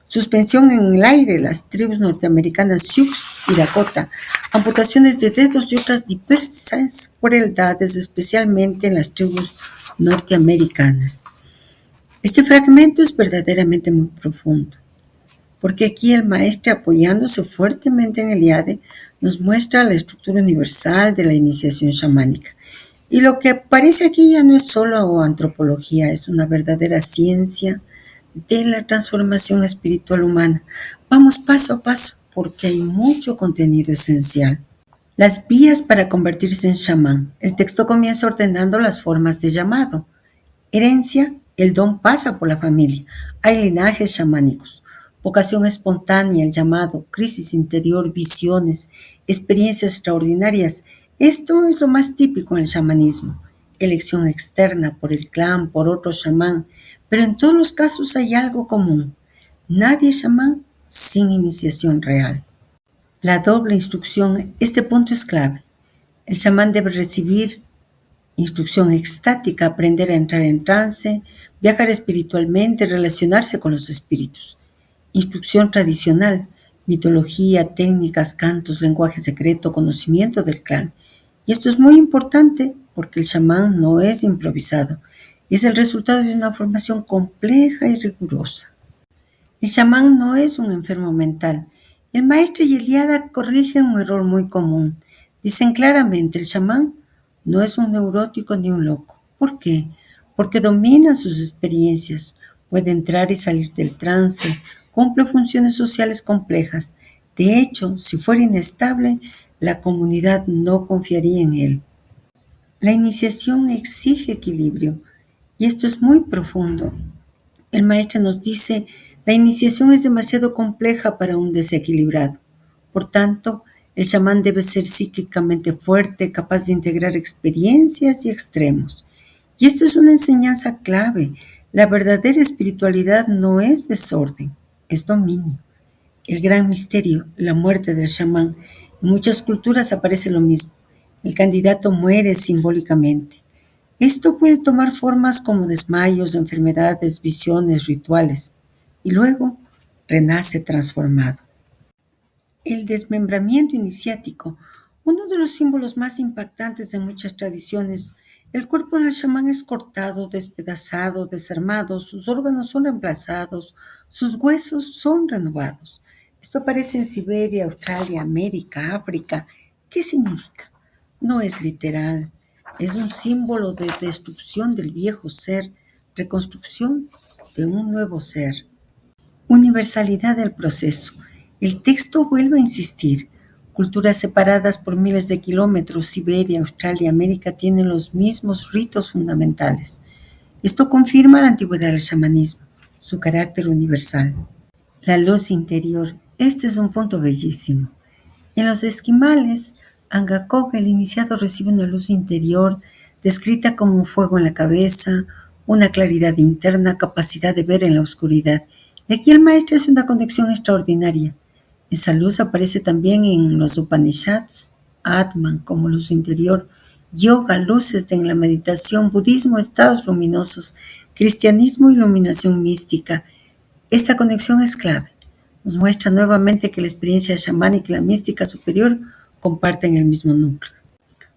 Suspensión en el aire, las tribus norteamericanas Sioux y Dakota. Amputaciones de dedos y otras diversas crueldades, especialmente en las tribus norteamericanas. Este fragmento es verdaderamente muy profundo, porque aquí el maestro, apoyándose fuertemente en Eliade, nos muestra la estructura universal de la iniciación chamánica. Y lo que aparece aquí ya no es solo antropología, es una verdadera ciencia de la transformación espiritual humana. Vamos paso a paso, porque hay mucho contenido esencial. Las vías para convertirse en chamán. El texto comienza ordenando las formas de llamado. Herencia, el don pasa por la familia. Hay linajes chamánicos. Vocación espontánea, el llamado, crisis interior, visiones, experiencias extraordinarias. Esto es lo más típico en el chamanismo. Elección externa por el clan, por otro chamán. Pero en todos los casos hay algo común. Nadie es chamán sin iniciación real. La doble instrucción, este punto es clave. El chamán debe recibir instrucción extática, aprender a entrar en trance, viajar espiritualmente, relacionarse con los espíritus. Instrucción tradicional, mitología, técnicas, cantos, lenguaje secreto, conocimiento del clan. Y esto es muy importante porque el chamán no es improvisado, es el resultado de una formación compleja y rigurosa. El chamán no es un enfermo mental. El maestro y Eliada corrigen un error muy común. Dicen claramente, el chamán no es un neurótico ni un loco. ¿Por qué? Porque domina sus experiencias, puede entrar y salir del trance, cumple funciones sociales complejas. De hecho, si fuera inestable, la comunidad no confiaría en él. La iniciación exige equilibrio, y esto es muy profundo. El maestro nos dice, la iniciación es demasiado compleja para un desequilibrado. Por tanto, el chamán debe ser psíquicamente fuerte, capaz de integrar experiencias y extremos. Y esto es una enseñanza clave. La verdadera espiritualidad no es desorden, es dominio. El gran misterio, la muerte del chamán. En muchas culturas aparece lo mismo. El candidato muere simbólicamente. Esto puede tomar formas como desmayos, enfermedades, visiones, rituales, y luego renace transformado. El desmembramiento iniciático, uno de los símbolos más impactantes de muchas tradiciones, el cuerpo del chamán es cortado, despedazado, desarmado, sus órganos son reemplazados, sus huesos son renovados. Esto aparece en Siberia, Australia, América, África. ¿Qué significa? No es literal, es un símbolo de destrucción del viejo ser, reconstrucción de un nuevo ser. Universalidad del proceso. El texto vuelve a insistir. Culturas separadas por miles de kilómetros, Siberia, Australia, América tienen los mismos ritos fundamentales. Esto confirma la antigüedad del chamanismo, su carácter universal. La luz interior. Este es un punto bellísimo. En los esquimales, Angakok, el iniciado, recibe una luz interior descrita como un fuego en la cabeza, una claridad interna, capacidad de ver en la oscuridad. Y aquí el maestro hace una conexión extraordinaria. Esa luz aparece también en los Upanishads, Atman como luz interior, yoga, luces en la meditación, budismo, estados luminosos, cristianismo, iluminación mística. Esta conexión es clave. Nos muestra nuevamente que la experiencia chamánica y la mística superior comparten el mismo núcleo.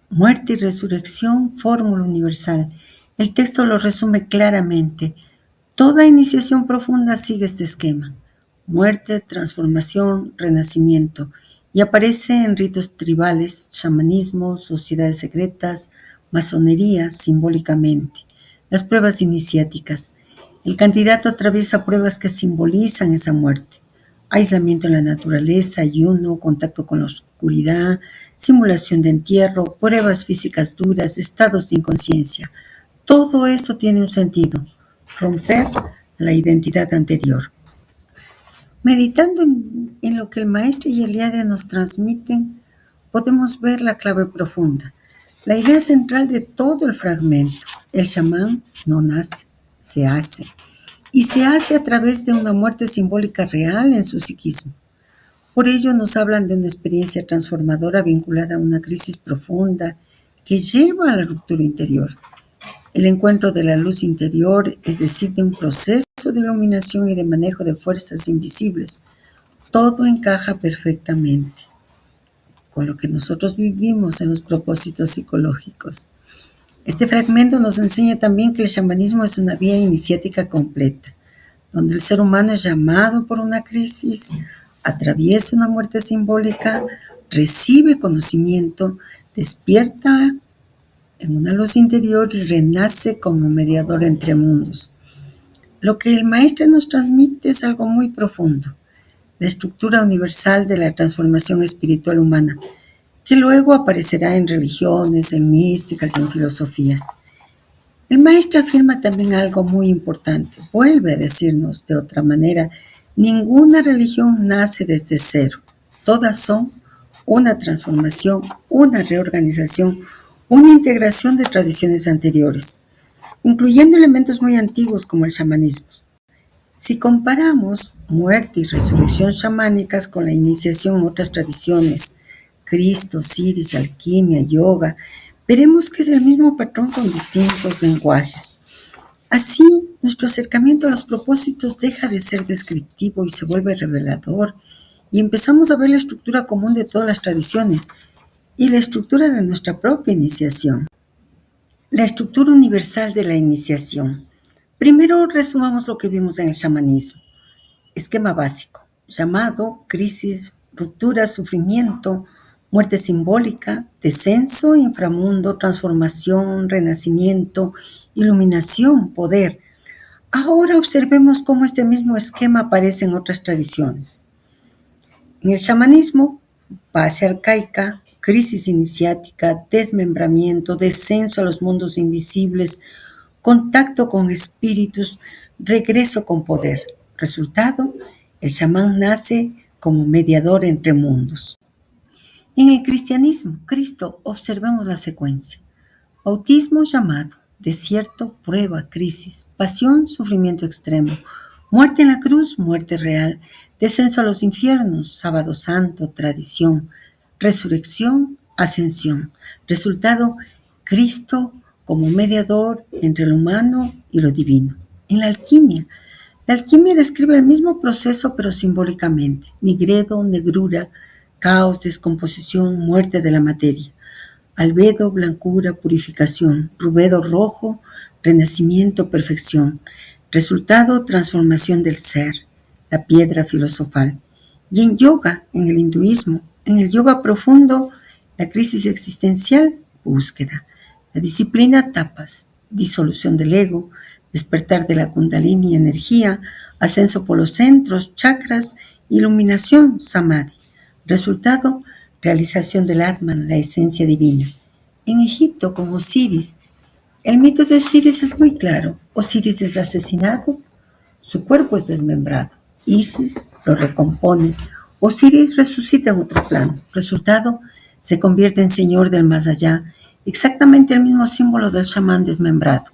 Muerte y resurrección, fórmula universal. El texto lo resume claramente. Toda iniciación profunda sigue este esquema: muerte, transformación, renacimiento, y aparece en ritos tribales, chamanismo, sociedades secretas, masonería, simbólicamente. Las pruebas iniciáticas. El candidato atraviesa pruebas que simbolizan esa muerte: aislamiento en la naturaleza, ayuno, contacto con la oscuridad, simulación de entierro, pruebas físicas duras, estados de inconsciencia. Todo esto tiene un sentido: romper la identidad anterior. Meditando en lo que el maestro y Eliade nos transmiten, podemos ver la clave profunda, la idea central de todo el fragmento. El chamán no nace, se hace, y se hace a través de una muerte simbólica real en su psiquismo. Por ello nos hablan de una experiencia transformadora vinculada a una crisis profunda que lleva a la ruptura interior. El encuentro de la luz interior, es decir, de un proceso de iluminación y de manejo de fuerzas invisibles. Todo encaja perfectamente con lo que nosotros vivimos en los propósitos psicológicos. Este fragmento nos enseña también que el chamanismo es una vía iniciática completa, donde el ser humano es llamado por una crisis, atraviesa una muerte simbólica, recibe conocimiento, despierta en una luz interior y renace como mediador entre mundos. Lo que el maestro nos transmite es algo muy profundo: la estructura universal de la transformación espiritual humana, que luego aparecerá en religiones, en místicas y en filosofías. El maestro afirma también algo muy importante, vuelve a decirnos de otra manera: ninguna religión nace desde cero, todas son una transformación, una reorganización, una integración de tradiciones anteriores, incluyendo elementos muy antiguos como el chamanismo. Si comparamos muerte y resurrección chamánicas con la iniciación en otras tradiciones, Cristo, Osiris, alquimia, yoga, veremos que es el mismo patrón con distintos lenguajes. Así, nuestro acercamiento a los propósitos deja de ser descriptivo y se vuelve revelador, y empezamos a ver la estructura común de todas las tradiciones y la estructura de nuestra propia iniciación. La estructura universal de la iniciación. Primero resumamos lo que vimos en el chamanismo. Esquema básico: llamado, crisis, ruptura, sufrimiento, muerte simbólica, descenso, inframundo, transformación, renacimiento, iluminación, poder. Ahora observemos cómo este mismo esquema aparece en otras tradiciones. En el chamanismo, base arcaica, crisis iniciática, desmembramiento, descenso a los mundos invisibles, contacto con espíritus, regreso con poder. Resultado: el chamán nace como mediador entre mundos. En el cristianismo, Cristo, observemos la secuencia: bautismo, llamado; desierto, prueba, crisis; pasión, sufrimiento extremo; muerte en la cruz, muerte real; descenso a los infiernos, sábado santo, tradición; resurrección, ascensión. Resultado: Cristo como mediador entre lo humano y lo divino. En la alquimia describe el mismo proceso pero simbólicamente: nigredo, negrura, caos, descomposición, muerte de la materia; albedo, blancura, purificación; rubedo, rojo, renacimiento, perfección. Resultado: transformación del ser, la piedra filosofal. Y en yoga, en el hinduismo, en el yoga profundo, la crisis existencial, búsqueda; la disciplina, tapas, disolución del ego; despertar de la kundalini, energía; ascenso por los centros, chakras; iluminación, samadhi. Resultado: realización del Atman, la esencia divina. En Egipto, con Osiris, el mito de Osiris es muy claro. Osiris es asesinado, su cuerpo es desmembrado. Isis lo recompone. Osiris resucita en otro plano. Resultado: se convierte en señor del más allá, exactamente el mismo símbolo del chamán desmembrado.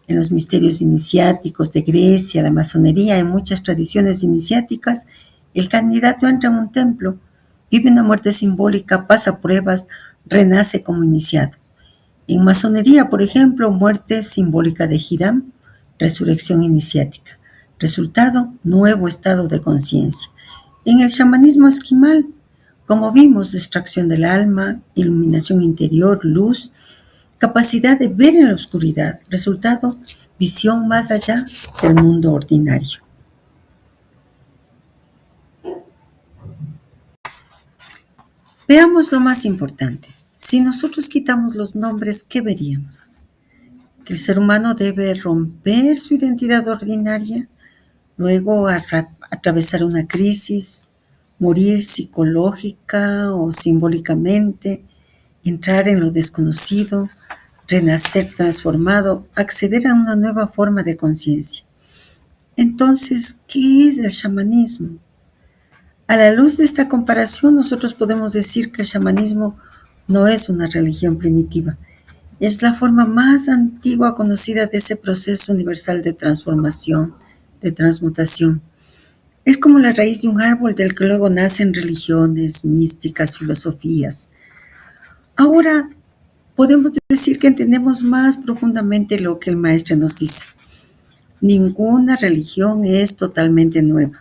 En los misterios iniciáticos de Grecia, la masonería, en muchas tradiciones iniciáticas, el candidato entra en un templo, vive una muerte simbólica, pasa pruebas, renace como iniciado. En masonería, por ejemplo, muerte simbólica de Hiram, resurrección iniciática. Resultado: nuevo estado de conciencia. En el chamanismo esquimal, como vimos, extracción del alma, iluminación interior, luz, capacidad de ver en la oscuridad. Resultado: visión más allá del mundo ordinario. Veamos lo más importante. Si nosotros quitamos los nombres, ¿qué veríamos? Que el ser humano debe romper su identidad ordinaria, luego atravesar una crisis, morir psicológica o simbólicamente, entrar en lo desconocido, renacer transformado, acceder a una nueva forma de conciencia. Entonces, ¿qué es el chamanismo? A la luz de esta comparación, nosotros podemos decir que el chamanismo no es una religión primitiva, es la forma más antigua conocida de ese proceso universal de transformación, de transmutación. Es como la raíz de un árbol del que luego nacen religiones, místicas, filosofías. Ahora podemos decir que entendemos más profundamente lo que el maestro nos dice. Ninguna religión es totalmente nueva,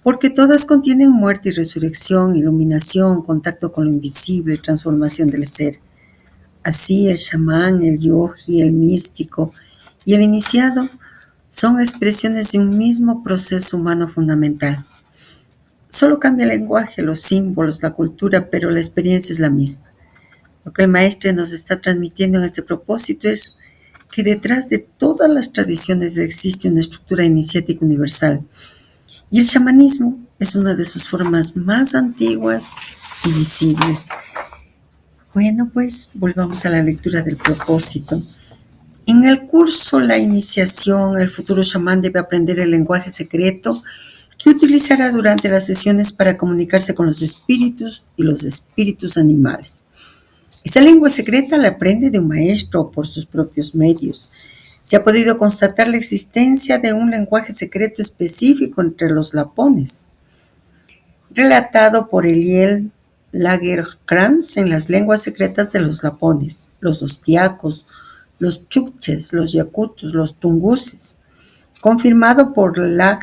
porque todas contienen muerte y resurrección, iluminación, contacto con lo invisible, transformación del ser. Así el chamán, el yogi, el místico y el iniciado son expresiones de un mismo proceso humano fundamental. Solo cambia el lenguaje, los símbolos, la cultura, pero la experiencia es la misma. Lo que el maestro nos está transmitiendo en este propósito es que detrás de todas las tradiciones existe una estructura iniciática universal. Y el chamanismo es una de sus formas más antiguas y visibles. Bueno, pues volvamos a la lectura del propósito. En el curso La Iniciación, el futuro chamán debe aprender el lenguaje secreto que utilizará durante las sesiones para comunicarse con los espíritus y los espíritus animales. Esa lengua secreta la aprende de un maestro o por sus propios medios. Se ha podido constatar la existencia de un lenguaje secreto específico entre los lapones, relatado por Eliel Lagerkrantz en las lenguas secretas de los lapones, los ostiacos, los chukches, los yakutos, los tunguses, confirmado por Lag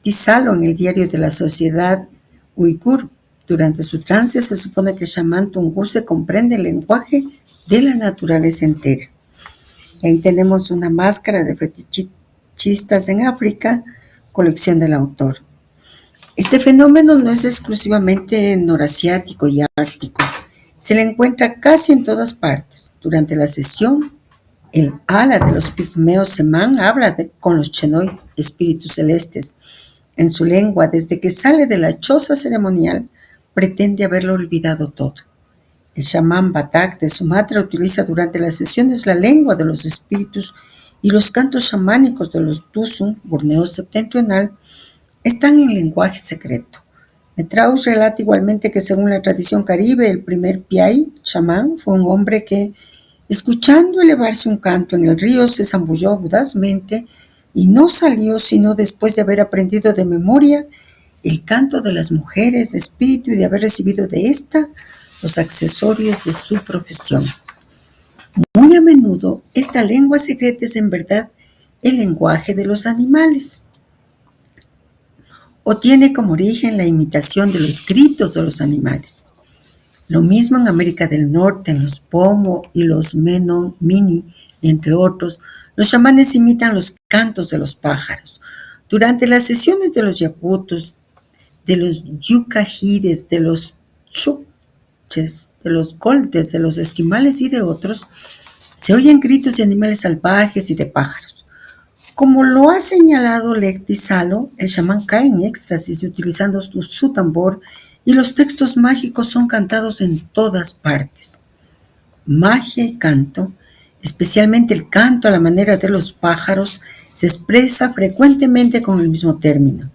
Tisalo en el diario de la Sociedad Uigur. Durante su trance se supone que el chamán tunguse comprende el lenguaje de la naturaleza entera. Y ahí tenemos una máscara de fetichistas en África, colección del autor. Este fenómeno no es exclusivamente norasiático y ártico. Se le encuentra casi en todas partes. Durante la sesión, el ala de los pigmeos semán habla con los chenoi, espíritus celestes. En su lengua, desde que sale de la choza ceremonial, pretende haberlo olvidado todo. El chamán Batak de Sumatra utiliza durante las sesiones la lengua de los espíritus y los cantos chamánicos de los Dusun, Borneo septentrional, están en lenguaje secreto. Metraus relata igualmente que según la tradición caribe, el primer Piai, chamán, fue un hombre que, escuchando elevarse un canto en el río, se zambulló audazmente y no salió sino después de haber aprendido de memoria el canto de las mujeres de espíritu y de haber recibido de ésta los accesorios de su profesión. Muy a menudo, esta lengua secreta es en verdad el lenguaje de los animales, o tiene como origen la imitación de los gritos de los animales. Lo mismo en América del Norte, en los Pomo y los Menominee, entre otros, los chamanes imitan los cantos de los pájaros. Durante las sesiones de los yakutos, de los yucajides, de los chukches, de los goldes, de los esquimales y de otros, se oyen gritos de animales salvajes y de pájaros. Como lo ha señalado Lecti Salo, el chamán cae en éxtasis utilizando su tambor y los textos mágicos son cantados en todas partes. Magia y canto, especialmente el canto a la manera de los pájaros, se expresa frecuentemente con el mismo término.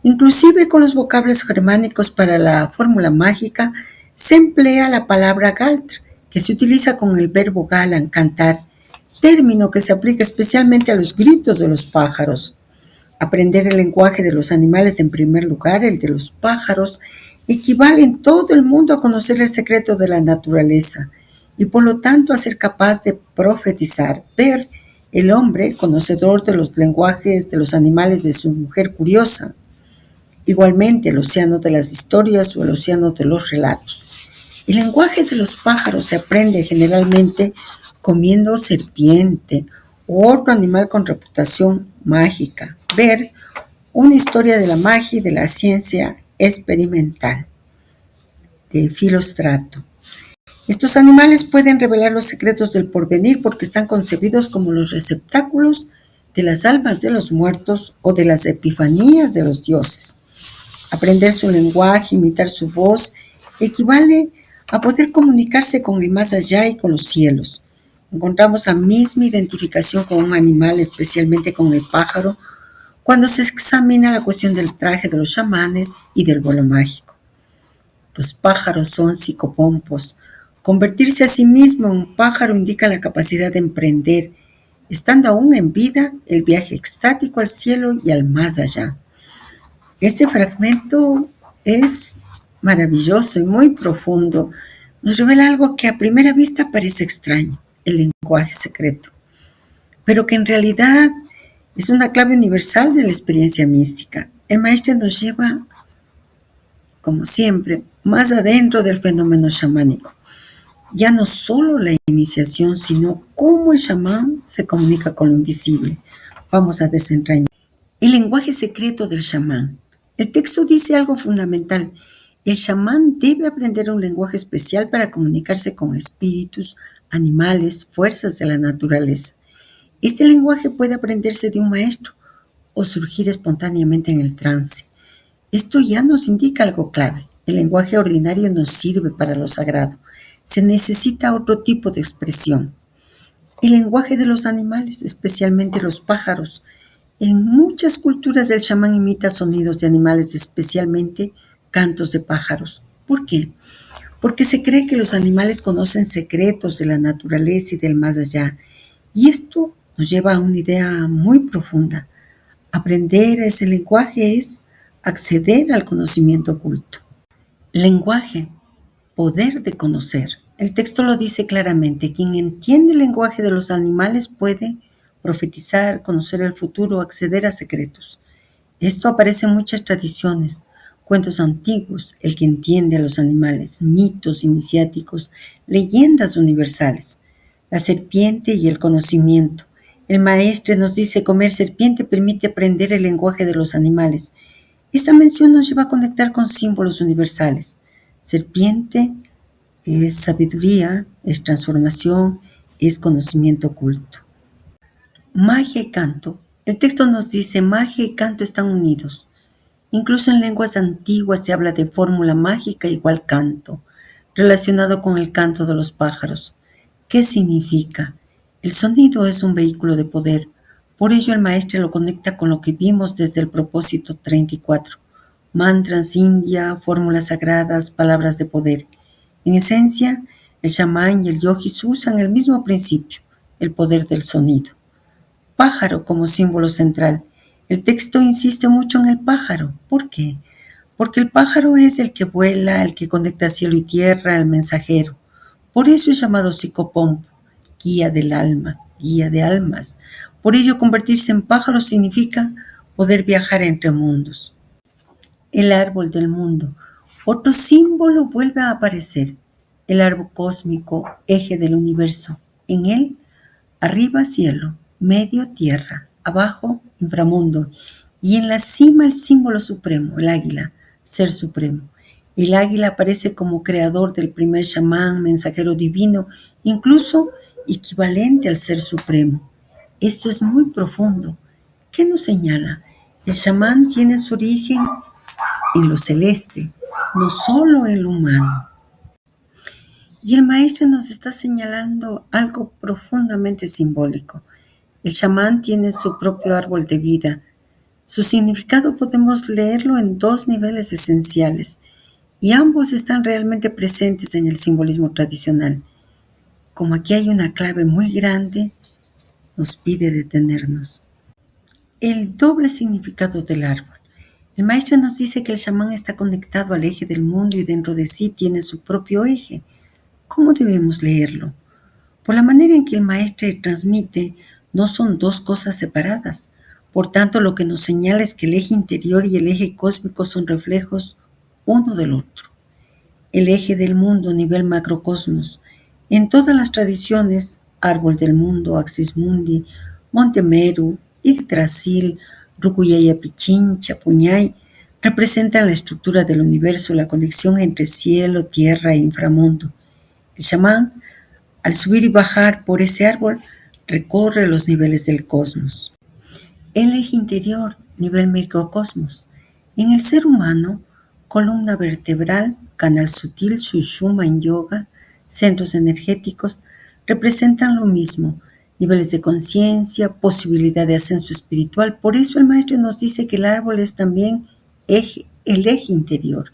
Inclusive con los vocablos germánicos para la fórmula mágica se emplea la palabra galtr, que se utiliza con el verbo galan, cantar, término que se aplica especialmente a los gritos de los pájaros. Aprender el lenguaje de los animales, en primer lugar el de los pájaros, equivale en todo el mundo a conocer el secreto de la naturaleza y por lo tanto a ser capaz de profetizar, ver el hombre conocedor de los lenguajes de los animales de su mujer curiosa. Igualmente el océano de las historias o el océano de los relatos. El lenguaje de los pájaros se aprende generalmente comiendo serpiente u otro animal con reputación mágica. Ver una historia de la magia y de la ciencia experimental de Filostrato. Estos animales pueden revelar los secretos del porvenir porque están concebidos como los receptáculos de las almas de los muertos o de las epifanías de los dioses. Aprender su lenguaje, imitar su voz, equivale a poder comunicarse con el más allá y con los cielos. Encontramos la misma identificación con un animal, especialmente con el pájaro, cuando se examina la cuestión del traje de los chamanes y del vuelo mágico. Los pájaros son psicopompos. Convertirse a sí mismo en un pájaro indica la capacidad de emprender, estando aún en vida, el viaje extático al cielo y al más allá. Este fragmento es maravilloso y muy profundo. Nos revela algo que a primera vista parece extraño, el lenguaje secreto, pero que en realidad es una clave universal de la experiencia mística. El maestro nos lleva, como siempre, más adentro del fenómeno chamánico. Ya no solo la iniciación, sino cómo el chamán se comunica con lo invisible. Vamos a desentrañar. El lenguaje secreto del chamán. El texto dice algo fundamental. El chamán debe aprender un lenguaje especial para comunicarse con espíritus, animales, fuerzas de la naturaleza. Este lenguaje puede aprenderse de un maestro o surgir espontáneamente en el trance. Esto ya nos indica algo clave. El lenguaje ordinario no sirve para lo sagrado. Se necesita otro tipo de expresión. El lenguaje de los animales, especialmente los pájaros. En muchas culturas el chamán imita sonidos de animales, especialmente cantos de pájaros. ¿Por qué? Porque se cree que los animales conocen secretos de la naturaleza y del más allá. Y esto nos lleva a una idea muy profunda. Aprender ese lenguaje es acceder al conocimiento oculto. Lenguaje poder de conocer. El texto lo dice claramente: quien entiende el lenguaje de los animales puede profetizar, conocer el futuro, acceder a secretos. Esto aparece en muchas tradiciones, cuentos antiguos, el que entiende a los animales, mitos iniciáticos, leyendas universales, la serpiente y el conocimiento. El maestre nos dice: comer serpiente permite aprender el lenguaje de los animales. Esta mención nos lleva a conectar con símbolos universales. Serpiente es sabiduría, es transformación, es conocimiento oculto. Magia y canto. El texto nos dice: magia y canto están unidos. Incluso en lenguas antiguas se habla de fórmula mágica igual canto, relacionado con el canto de los pájaros. ¿Qué significa? El sonido es un vehículo de poder. Por ello el maestro lo conecta con lo que vimos desde el propósito 34. Mantras india, fórmulas sagradas, palabras de poder. En esencia, el chamán y el yogis usan el mismo principio, el poder del sonido. Pájaro como símbolo central. El texto insiste mucho en el pájaro. ¿Por qué? Porque el pájaro es el que vuela, el que conecta cielo y tierra, el mensajero. Por eso es llamado psicopompo, guía del alma, guía de almas. Por ello, convertirse en pájaro significa poder viajar entre mundos. El árbol del mundo. Otro símbolo vuelve a aparecer. El árbol cósmico, eje del universo. En él, arriba cielo, medio tierra, abajo inframundo, y en la cima el símbolo supremo, el águila, ser supremo. El águila aparece como creador del primer chamán, mensajero divino, incluso equivalente al ser supremo. Esto es muy profundo. ¿Qué nos señala? El chamán tiene su origen en lo celeste, no solo en lo humano. Y el maestro nos está señalando algo profundamente simbólico. El chamán tiene su propio árbol de vida. Su significado podemos leerlo en dos niveles esenciales, y ambos están realmente presentes en el simbolismo tradicional. Como aquí hay una clave muy grande, nos pide detenernos. El doble significado del árbol. El maestro nos dice que el chamán está conectado al eje del mundo y dentro de sí tiene su propio eje. ¿Cómo debemos leerlo? Por la manera en que el maestro transmite, no son dos cosas separadas. Por tanto, lo que nos señala es que el eje interior y el eje cósmico son reflejos uno del otro. El eje del mundo, nivel macrocosmos. En todas las tradiciones, árbol del mundo, axis mundi, monte Meru, Yggdrasil, Rukuyaya Pichincha, Puñay, representan la estructura del universo, la conexión entre cielo, tierra e inframundo. El chamán, al subir y bajar por ese árbol, recorre los niveles del cosmos. El eje interior, nivel microcosmos. En el ser humano, columna vertebral, canal sutil, sushuma en yoga, centros energéticos, representan lo mismo, niveles de conciencia, posibilidad de ascenso espiritual. Por eso el maestro nos dice que el árbol es también el eje interior.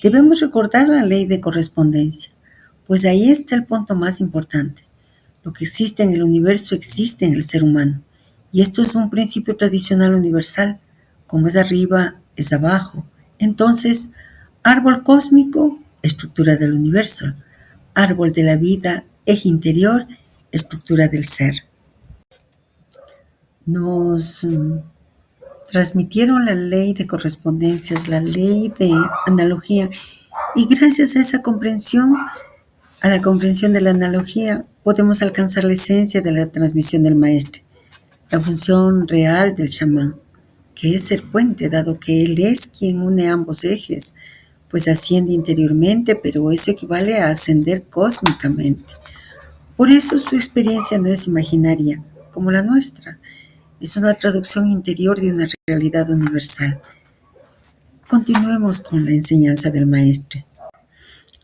Debemos recordar la ley de correspondencia, pues ahí está el punto más importante. Lo que existe en el universo existe en el ser humano. Y esto es un principio tradicional universal. Como es arriba, es abajo. Entonces, árbol cósmico, estructura del universo. Árbol de la vida, eje interior, estructura del ser. Nos transmitieron la ley de correspondencias, la ley de analogía. Y gracias a esa comprensión, a la comprensión de la analogía, podemos alcanzar la esencia de la transmisión del maestro, la función real del chamán, que es ser puente, dado que él es quien une ambos ejes, pues asciende interiormente, pero eso equivale a ascender cósmicamente. Por eso su experiencia no es imaginaria, como la nuestra, es una traducción interior de una realidad universal. Continuemos con la enseñanza del maestro.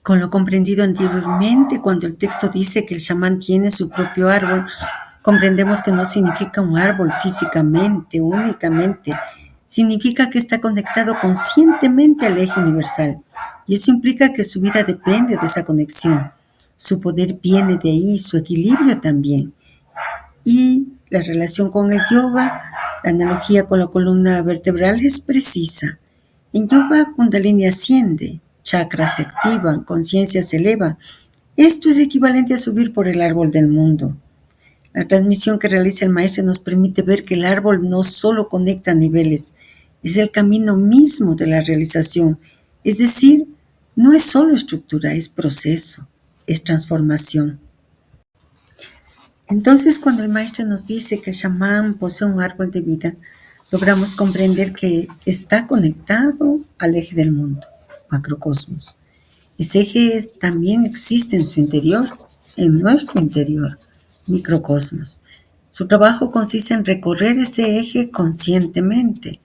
Con lo comprendido anteriormente, cuando el texto dice que el chamán tiene su propio árbol, comprendemos que no significa un árbol físicamente, únicamente. Significa que está conectado conscientemente al eje universal. Y eso implica que su vida depende de esa conexión. Su poder viene de ahí, su equilibrio también. Y la relación con el yoga, la analogía con la columna vertebral es precisa. En yoga, Kundalini asciende, chakras se activan, conciencia se eleva. Esto es equivalente a subir por el árbol del mundo. La transmisión que realiza el maestro nos permite ver que el árbol no solo conecta niveles, es el camino mismo de la realización. Es decir, no es solo estructura, es proceso, es transformación. Entonces, cuando el maestro nos dice que el chamán posee un árbol de vida, logramos comprender que está conectado al eje del mundo, macrocosmos. Ese eje también existe en su interior, en nuestro interior, microcosmos. Su trabajo consiste en recorrer ese eje conscientemente,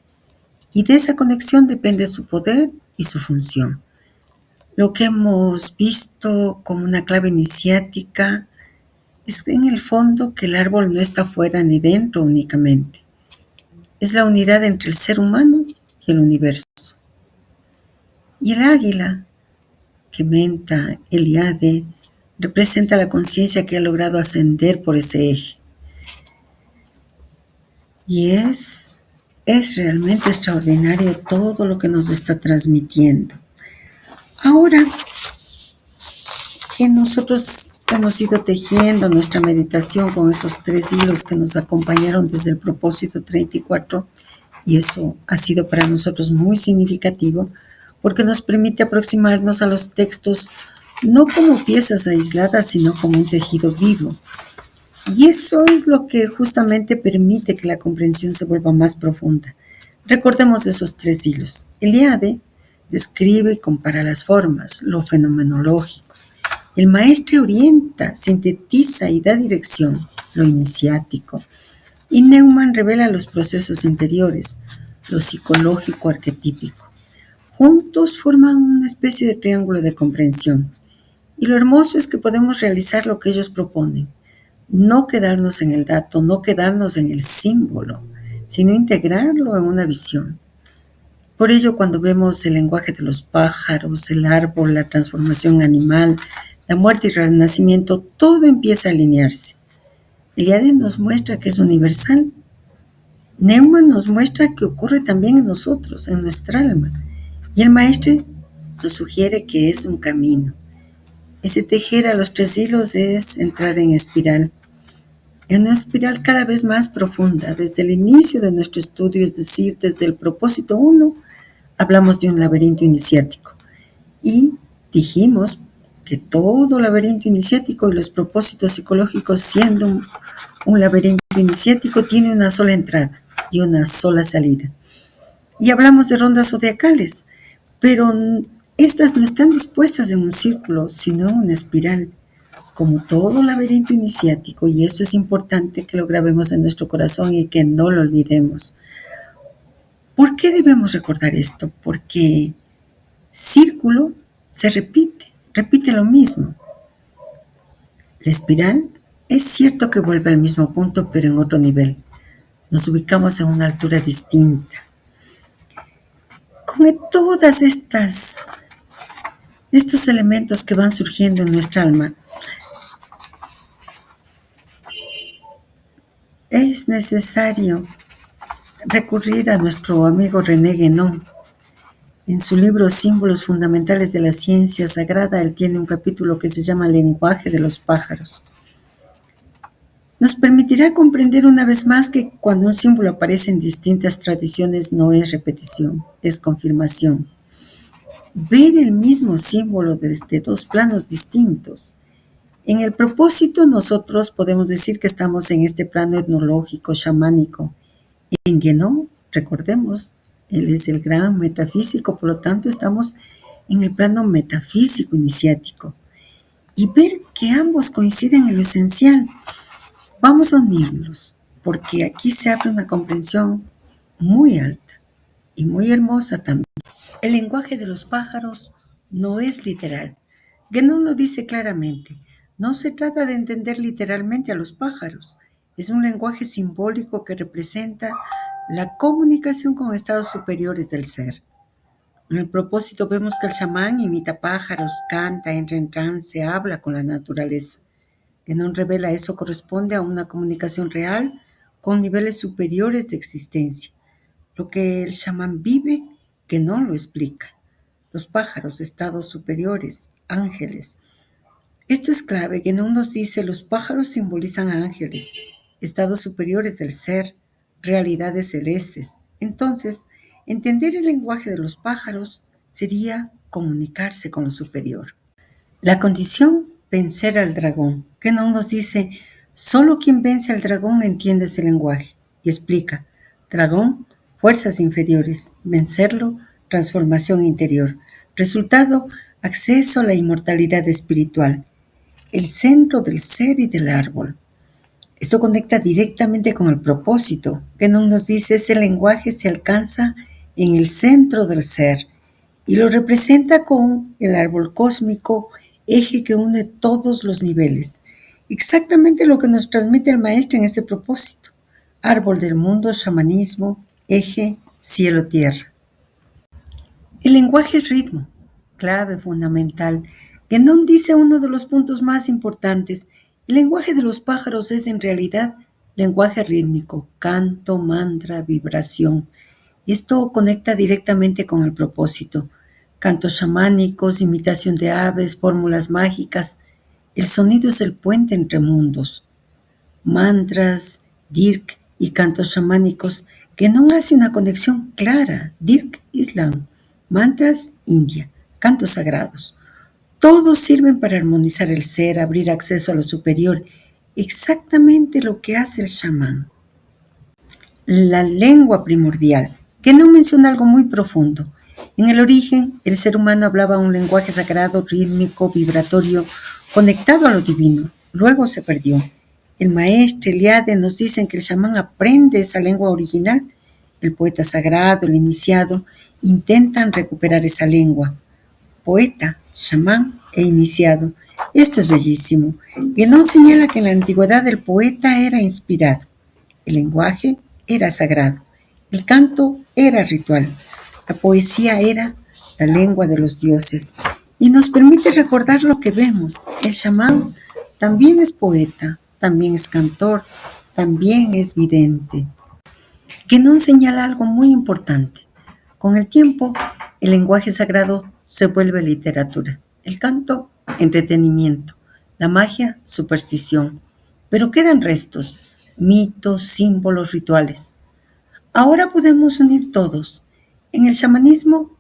y de esa conexión depende su poder y su función. Lo que hemos visto como una clave iniciática es en el fondo que el árbol no está fuera ni dentro únicamente. Es la unidad entre el ser humano y el universo. Y el águila, que menta Eliade, representa la conciencia que ha logrado ascender por ese eje. Y es realmente extraordinario todo lo que nos está transmitiendo. Ahora que nosotros hemos ido tejiendo nuestra meditación con esos 3 hilos que nos acompañaron desde el propósito 34, y eso ha sido para nosotros muy significativo, porque nos permite aproximarnos a los textos no como piezas aisladas, sino como un tejido vivo. Y eso es lo que justamente permite que la comprensión se vuelva más profunda. Recordemos esos 3 hilos. Eliade describe y compara las formas, lo fenomenológico. El maestro orienta, sintetiza y da dirección, lo iniciático. Y Neumann revela los procesos interiores, lo psicológico arquetípico. Juntos forman una especie de triángulo de comprensión. Y lo hermoso es que podemos realizar lo que ellos proponen. No quedarnos en el dato, no quedarnos en el símbolo, sino integrarlo en una visión. Por ello, cuando vemos el lenguaje de los pájaros, el árbol, la transformación animal, la muerte y el renacimiento, todo empieza a alinearse. Eliade nos muestra que es universal. Neumann nos muestra que ocurre también en nosotros, en nuestra alma. Y el maestro nos sugiere que es un camino. Ese tejer a los 3 hilos es entrar en espiral. En una espiral cada vez más profunda. Desde el inicio de nuestro estudio, es decir, desde el propósito 1, hablamos de un laberinto iniciático. Y dijimos que todo laberinto iniciático y los propósitos psicológicos, siendo un laberinto iniciático, tiene una sola entrada y una sola salida. Y hablamos de rondas zodiacales, pero estas no están dispuestas en un círculo, sino en una espiral, como todo laberinto iniciático, y eso es importante que lo grabemos en nuestro corazón y que no lo olvidemos. ¿Por qué debemos recordar esto? Porque círculo se repite lo mismo. La espiral es cierto que vuelve al mismo punto, pero en otro nivel. Nos ubicamos en una altura distinta. Con todas estos elementos que van surgiendo en nuestra alma, es necesario recurrir a nuestro amigo René Guénon. En su libro Símbolos Fundamentales de la Ciencia Sagrada, él tiene un capítulo que se llama Lenguaje de los pájaros. Nos permitirá comprender una vez más que cuando un símbolo aparece en distintas tradiciones no es repetición, es confirmación. Ver el mismo símbolo desde 2 planos distintos. En el propósito nosotros podemos decir que estamos en este plano etnológico, chamánico. En Guénon, recordemos, él es el gran metafísico, por lo tanto estamos en el plano metafísico iniciático. Y ver que ambos coinciden en lo esencial. Vamos a unirlos, porque aquí se abre una comprensión muy alta y muy hermosa también. El lenguaje de los pájaros no es literal. Guénon lo dice claramente. No se trata de entender literalmente a los pájaros. Es un lenguaje simbólico que representa la comunicación con estados superiores del ser. En el propósito vemos que el chamán imita pájaros, canta, entra en trance, habla con la naturaleza. Guénon revela eso corresponde a una comunicación real con niveles superiores de existencia. Lo que el chamán vive, Guénon lo explica. los pájaros, estados superiores, ángeles. Esto es clave. Guénon nos dice, los pájaros simbolizan a ángeles, estados superiores del ser, realidades celestes. Entonces, entender el lenguaje de los pájaros sería comunicarse con lo superior. La condición, vencer al dragón. Guénon nos dice, solo quien vence al dragón entiende ese lenguaje. Y explica, dragón, fuerzas inferiores, vencerlo, transformación interior. Resultado, acceso a la inmortalidad espiritual, el centro del ser y del árbol. Esto conecta directamente con el propósito. Guénon nos dice, ese lenguaje se alcanza en el centro del ser y lo representa con el árbol cósmico, eje que une todos los niveles. Exactamente lo que nos transmite el maestro en este propósito. Árbol del mundo, chamanismo, eje, cielo-tierra. El lenguaje es ritmo, clave fundamental. Guénon dice uno de los puntos más importantes. El lenguaje de los pájaros es en realidad lenguaje rítmico, canto, mantra, vibración. Esto conecta directamente con el propósito. Cantos chamánicos, imitación de aves, fórmulas mágicas. El sonido es el puente entre mundos. Mantras, dirk y cantos chamánicos que no hace una conexión clara. Dirk, Islam. Mantras, India. Cantos sagrados. Todos sirven para armonizar el ser, abrir acceso a lo superior. Exactamente lo que hace el chamán. La lengua primordial, que no menciona algo muy profundo. En el origen, el ser humano hablaba un lenguaje sagrado, rítmico, vibratorio, conectado a lo divino. Luego se perdió. El maestro Eliade nos dicen que el chamán aprende esa lengua original. El poeta sagrado, el iniciado, intentan recuperar esa lengua. Poeta, chamán e iniciado. Esto es bellísimo. Guénon señala que en la antigüedad el poeta era inspirado. El lenguaje era sagrado. El canto era ritual. La poesía era la lengua de los dioses. Y nos permite recordar lo que vemos. El chamán también es poeta, también es cantor, también es vidente. Guénon señala algo muy importante. Con el tiempo, el lenguaje sagrado se vuelve literatura. El canto, entretenimiento. La magia, superstición. Pero quedan restos, mitos, símbolos, rituales. Ahora podemos unir todos. En el chamanismo,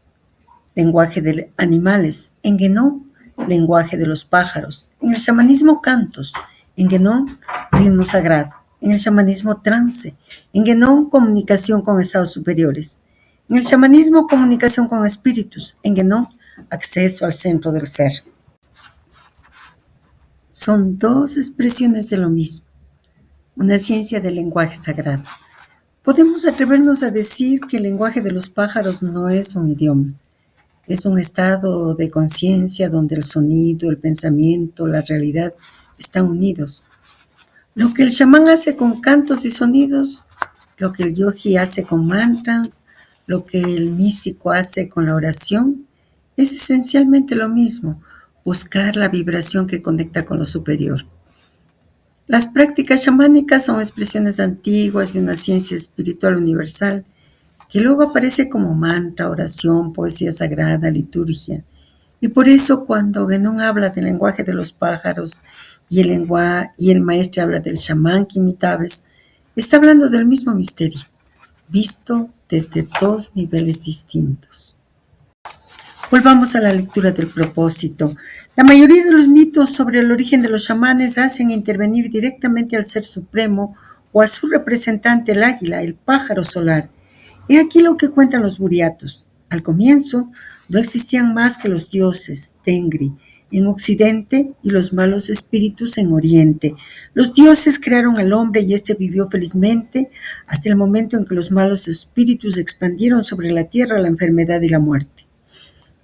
lenguaje de animales. En Guénon, lenguaje de los pájaros. En el chamanismo, cantos. En Guénon, ritmo sagrado. En el chamanismo, trance. En Guénon, comunicación con estados superiores. En el chamanismo, comunicación con espíritus. En Guénon, acceso al centro del ser. Son dos expresiones de lo mismo. Una ciencia del lenguaje sagrado. Podemos atrevernos a decir que el lenguaje de los pájaros no es un idioma. Es un estado de conciencia donde el sonido, el pensamiento, la realidad están unidos. Lo que el chamán hace con cantos y sonidos, lo que el yogi hace con mantras, lo que el místico hace con la oración, es esencialmente lo mismo, buscar la vibración que conecta con lo superior. Las prácticas chamánicas son expresiones antiguas de una ciencia espiritual universal que luego aparece como mantra, oración, poesía sagrada, liturgia. Y por eso cuando Guénon habla del lenguaje de los pájaros y el maestro habla del chamán que imita aves, está hablando del mismo misterio, visto desde dos niveles distintos. Volvamos a la lectura del propósito. La mayoría de los mitos sobre el origen de los chamanes hacen intervenir directamente al Ser Supremo o a su representante, el águila, el pájaro solar. He aquí lo que cuentan los buriatos. Al comienzo, no existían más que los dioses, Tengri, en Occidente y los malos espíritus en Oriente. Los dioses crearon al hombre y éste vivió felizmente hasta el momento en que los malos espíritus expandieron sobre la tierra la enfermedad y la muerte.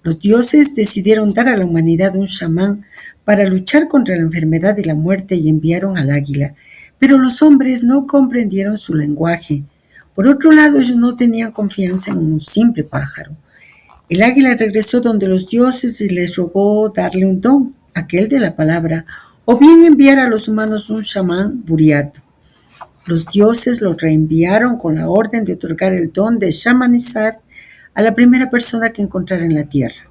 Los dioses decidieron dar a la humanidad un chamán para luchar contra la enfermedad y la muerte y enviaron al águila. Pero los hombres no comprendieron su lenguaje. Por otro lado, ellos no tenían confianza en un simple pájaro. El águila regresó donde los dioses y les rogó darle un don, aquel de la palabra, o bien enviar a los humanos un chamán buriato. Los dioses lo reenviaron con la orden de otorgar el don de chamanizar a la primera persona que encontrara en la tierra.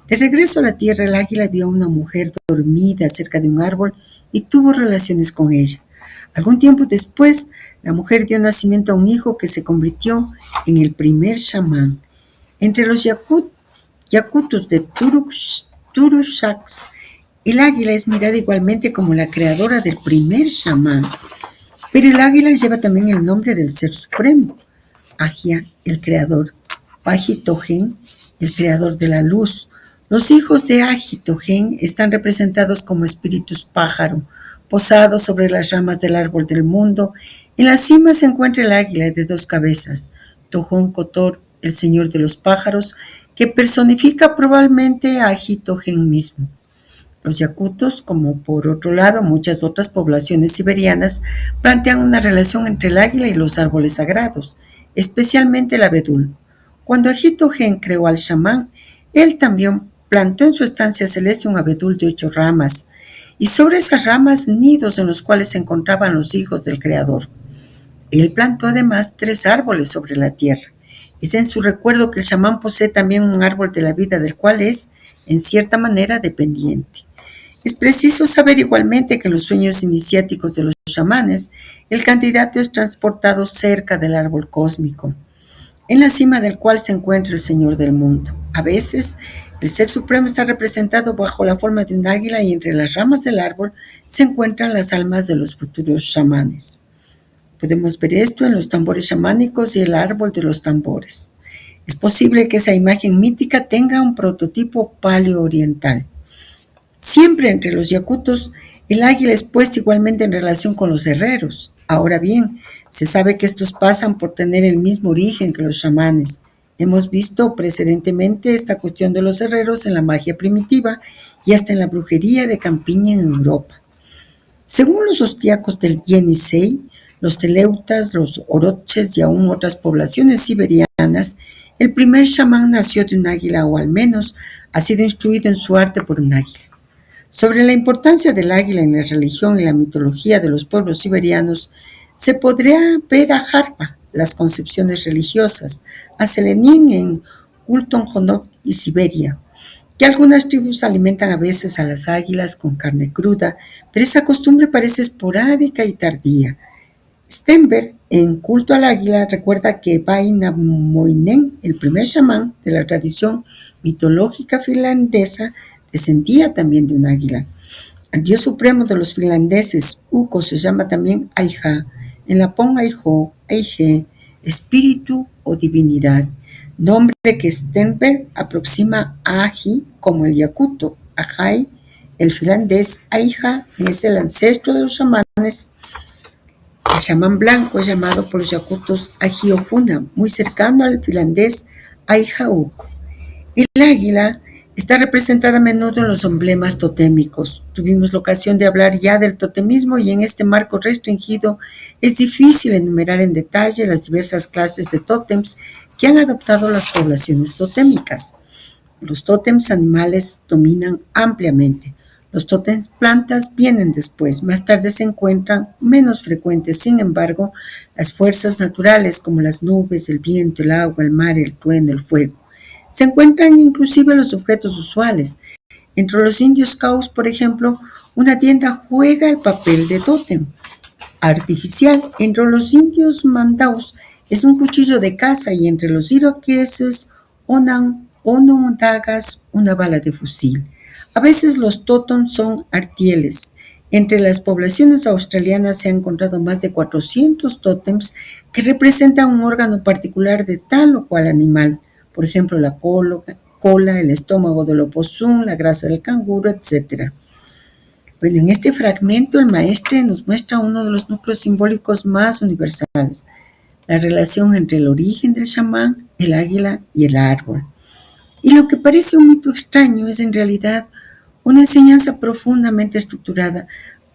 De regreso a la tierra, el águila vio a una mujer dormida cerca de un árbol y tuvo relaciones con ella. Algún tiempo después, la mujer dio nacimiento a un hijo que se convirtió en el primer chamán. Entre los yakutos de Turushaks, el águila es mirada igualmente como la creadora del primer chamán. Pero el águila lleva también el nombre del Ser Supremo, Agia, el creador, Agitogen, el creador de la luz. Los hijos de Agitogen están representados como espíritus pájaro, posados sobre las ramas del árbol del mundo. En la cima se encuentra el águila de dos cabezas, Tojon Kotor, el señor de los pájaros, que personifica probablemente a Agitogen mismo. Los yakutos, como por otro lado muchas otras poblaciones siberianas, plantean una relación entre el águila y los árboles sagrados, especialmente el abedul. Cuando Agitogen creó al chamán, él también plantó en su estancia celeste un abedul de 8 ramas, y sobre esas ramas nidos en los cuales se encontraban los hijos del creador. Él plantó además 3 árboles sobre la tierra. Es en su recuerdo que el chamán posee también un árbol de la vida del cual es, en cierta manera, dependiente. Es preciso saber igualmente que en los sueños iniciáticos de los chamanes, el candidato es transportado cerca del árbol cósmico, en la cima del cual se encuentra el Señor del mundo. A veces, el Ser Supremo está representado bajo la forma de un águila y entre las ramas del árbol se encuentran las almas de los futuros chamanes. Podemos ver esto en los tambores chamánicos y el árbol de los tambores. Es posible que esa imagen mítica tenga un prototipo paleooriental. Siempre entre los yakutos, el águila es puesta igualmente en relación con los herreros. Ahora bien, se sabe que estos pasan por tener el mismo origen que los chamanes. Hemos visto precedentemente esta cuestión de los herreros en la magia primitiva y hasta en la brujería de campiña en Europa. Según los austriacos del Yenisei, los teleutas, los oroches y aún otras poblaciones siberianas, el primer chamán nació de un águila o al menos ha sido instruido en su arte por un águila. Sobre la importancia del águila en la religión y la mitología de los pueblos siberianos, se podría ver a Harpa, las concepciones religiosas, a Selenín en Ultonjonov y Siberia, que algunas tribus alimentan a veces a las águilas con carne cruda, pero esa costumbre parece esporádica y tardía. Stenberg, en Culto al Águila, recuerda que Vainamoinen, el primer chamán de la tradición mitológica finlandesa, descendía también de un águila. El dios supremo de los finlandeses, Ukko, se llama también Aija, en lapón Aijo, Aige, espíritu o divinidad, nombre que Stenberg aproxima a Aji como el yakuto, Ajai, el finlandés. Aija es el ancestro de los chamanes. El chamán blanco es llamado por los yakutos Ajiopuna, muy cercano al finlandés Aijauk. El águila está representada a menudo en los emblemas totémicos. Tuvimos la ocasión de hablar ya del totemismo y en este marco restringido es difícil enumerar en detalle las diversas clases de tótems que han adoptado las poblaciones totémicas. Los tótems animales dominan ampliamente. Los tótems plantas vienen después, más tarde se encuentran menos frecuentes. Sin embargo, las fuerzas naturales como las nubes, el viento, el agua, el mar, el trueno, el fuego. Se encuentran inclusive los objetos usuales. Entre los indios Caus, por ejemplo, una tienda juega el papel de tótem artificial. Entre los indios Mandaus es un cuchillo de caza y entre los iroqueses onondagas una bala de fusil. A veces los tótems son artieles. Entre las poblaciones australianas se han encontrado más de 400 tótems que representan un órgano particular de tal o cual animal. Por ejemplo, la cola, el estómago del opossum, la grasa del canguro, etc. Bueno, en este fragmento el maestre nos muestra uno de los núcleos simbólicos más universales, la relación entre el origen del chamán, el águila y el árbol. Y lo que parece un mito extraño es en realidad una enseñanza profundamente estructurada.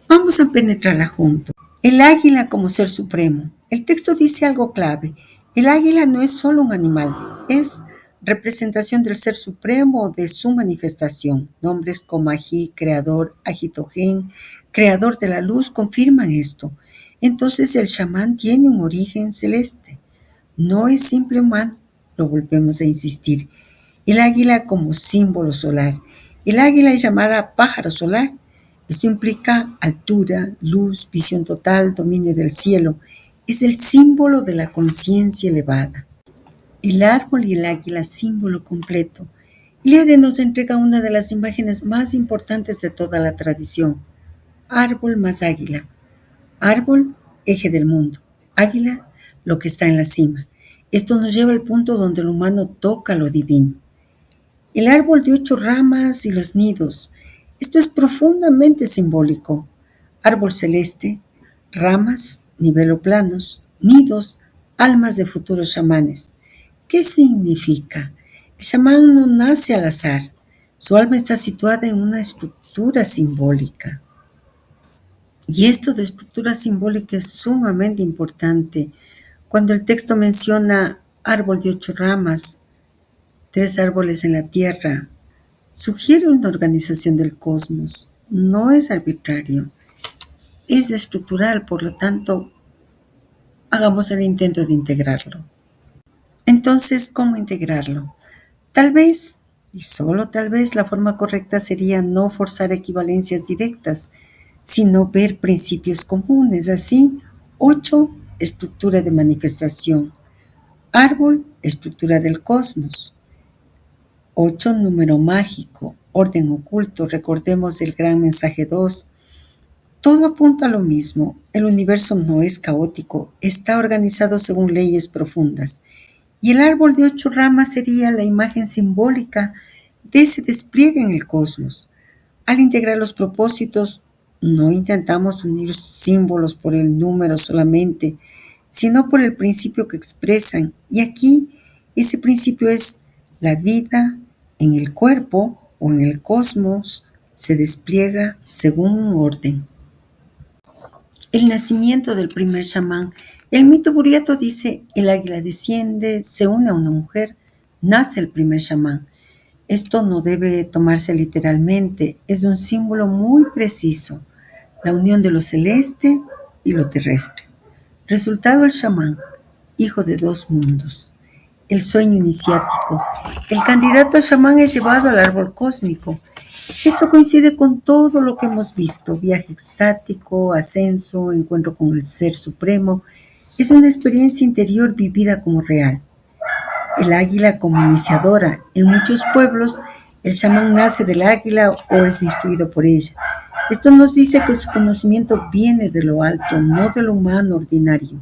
Vamos a penetrarla juntos. El águila como ser supremo. El texto dice algo clave. El águila no es solo un animal, es representación del ser supremo o de su manifestación. Nombres como Aji, creador, Agitogen, creador de la luz, confirman esto. Entonces el chamán tiene un origen celeste. No es simple humano, lo volvemos a insistir. El águila como símbolo solar. El águila es llamada pájaro solar. Esto implica altura, luz, visión total, dominio del cielo. Es el símbolo de la conciencia elevada. El árbol y el águila, símbolo completo. Iliade nos entrega una de las imágenes más importantes de toda la tradición. Árbol más águila. Árbol, eje del mundo. Águila, lo que está en la cima. Esto nos lleva al punto donde el humano toca lo divino. El árbol de 8 ramas y los nidos. Esto es profundamente simbólico. Árbol celeste, ramas, nivel o planos, nidos, almas de futuros chamanes. ¿Qué significa? El chamán no nace al azar. Su alma está situada en una estructura simbólica. Y esto de estructura simbólica es sumamente importante. Cuando el texto menciona árbol de 8 ramas, 3 árboles en la tierra, sugiere una organización del cosmos. No es arbitrario, es estructural, por lo tanto, hagamos el intento de integrarlo. Entonces, ¿cómo integrarlo? Tal vez, y solo tal vez, la forma correcta sería no forzar equivalencias directas, sino ver principios comunes. Así, 8, estructura de manifestación. Árbol, estructura del cosmos. 8, número mágico, orden oculto. Recordemos el gran mensaje 2. Todo apunta a lo mismo. El universo no es caótico, está organizado según leyes profundas. Y el árbol de 8 ramas sería la imagen simbólica de ese despliegue en el cosmos. Al integrar los propósitos, no intentamos unir símbolos por el número solamente, sino por el principio que expresan. Y aquí ese principio es la vida en el cuerpo o en el cosmos se despliega según un orden. El nacimiento del primer chamán. El mito buriato dice, el águila desciende, se une a una mujer, nace el primer chamán. Esto no debe tomarse literalmente, es un símbolo muy preciso, la unión de lo celeste y lo terrestre. Resultado el chamán, hijo de 2 mundos. El sueño iniciático. El candidato a chamán es llevado al árbol cósmico. Esto coincide con todo lo que hemos visto, viaje extático, ascenso, encuentro con el Ser Supremo. Es una experiencia interior vivida como real. El águila como iniciadora. En muchos pueblos, el chamán nace del águila o es instruido por ella. Esto nos dice que su conocimiento viene de lo alto, no de lo humano ordinario.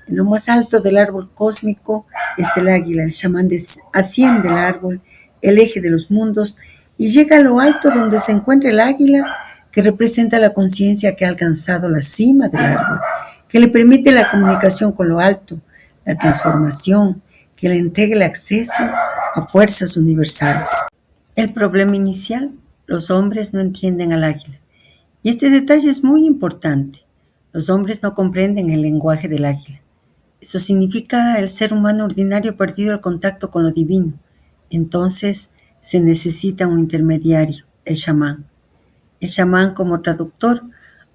En lo más alto del árbol cósmico está el águila. El chamán asciende el árbol, el eje de los mundos, y llega a lo alto donde se encuentra el águila, que representa la conciencia que ha alcanzado la cima del árbol, que le permite la comunicación con lo alto, la transformación, que le entregue el acceso a fuerzas universales. El problema inicial, los hombres no entienden al águila. Y este detalle es muy importante. Los hombres no comprenden el lenguaje del águila. Eso significa el ser humano ordinario ha perdido el contacto con lo divino. Entonces se necesita un intermediario, el chamán. El chamán como traductor.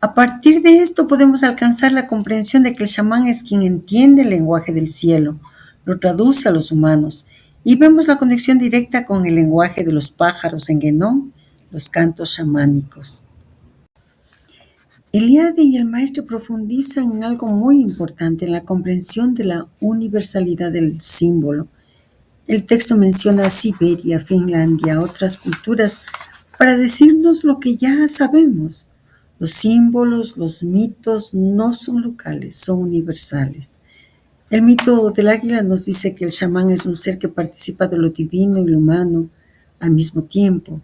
A partir de esto podemos alcanzar la comprensión de que el chamán es quien entiende el lenguaje del cielo, lo traduce a los humanos, y vemos la conexión directa con el lenguaje de los pájaros en Genón, los cantos chamánicos. Iliade y el maestro profundizan en algo muy importante, en la comprensión de la universalidad del símbolo. El texto menciona a Siberia, Finlandia, otras culturas, para decirnos lo que ya sabemos. Los símbolos, los mitos no son locales, son universales. El mito del águila nos dice que el chamán es un ser que participa de lo divino y lo humano al mismo tiempo.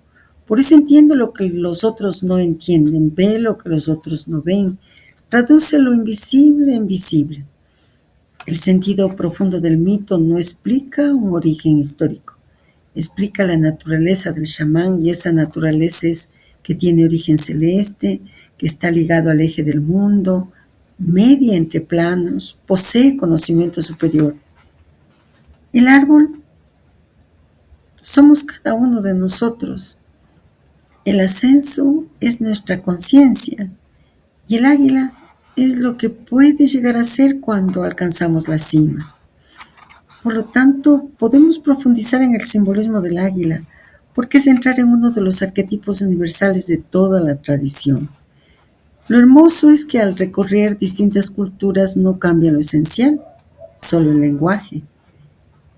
Por eso entiende lo que los otros no entienden, ve lo que los otros no ven, traduce lo invisible en visible. El sentido profundo del mito no explica un origen histórico, explica la naturaleza del chamán, y esa naturaleza es que tiene origen celeste, que está ligado al eje del mundo, media entre planos, posee conocimiento superior. El árbol somos cada uno de nosotros. El ascenso es nuestra conciencia y el águila es lo que puede llegar a ser cuando alcanzamos la cima. Por lo tanto, podemos profundizar en el simbolismo del águila, porque es entrar en uno de los arquetipos universales de toda la tradición. Lo hermoso es que al recorrer distintas culturas no cambia lo esencial, solo el lenguaje.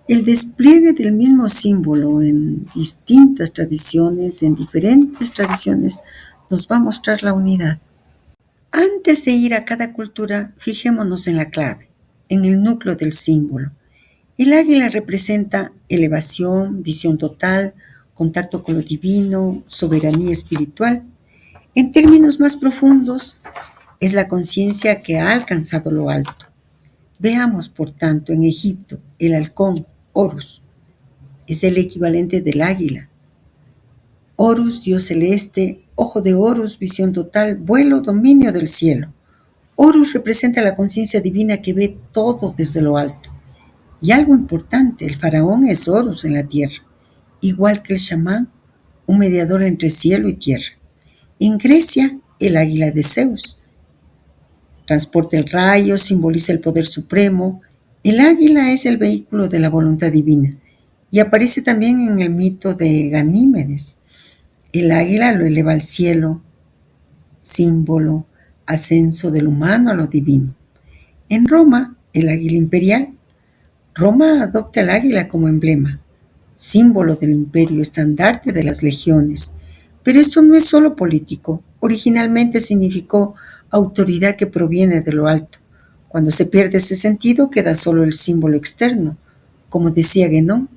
El despliegue del mismo símbolo en distintas tradiciones, en diferentes tradiciones, nos va a mostrar la unidad. Antes de ir a cada cultura, fijémonos en la clave, en el núcleo del símbolo. El águila representa elevación, visión total, contacto con lo divino, soberanía espiritual. En términos más profundos, es la conciencia que ha alcanzado lo alto. Veamos, por tanto, en Egipto, el halcón, Horus, es el equivalente del águila. Horus, dios celeste, ojo de Horus, visión total, vuelo, dominio del cielo. Horus representa la conciencia divina que ve todo desde lo alto. Y algo importante, el faraón es Horus en la tierra, igual que el chamán, un mediador entre cielo y tierra. En Grecia, el águila de Zeus transporta el rayo, simboliza el poder supremo. El águila es el vehículo de la voluntad divina y aparece también en el mito de Ganímedes. El águila lo eleva al cielo, símbolo, ascenso del humano a lo divino. En Roma, el águila imperial. Roma adopta el águila como emblema, símbolo del imperio, estandarte de las legiones. Pero esto no es solo político. Originalmente significó autoridad que proviene de lo alto. Cuando se pierde ese sentido, queda solo el símbolo externo. Como decía Guénon,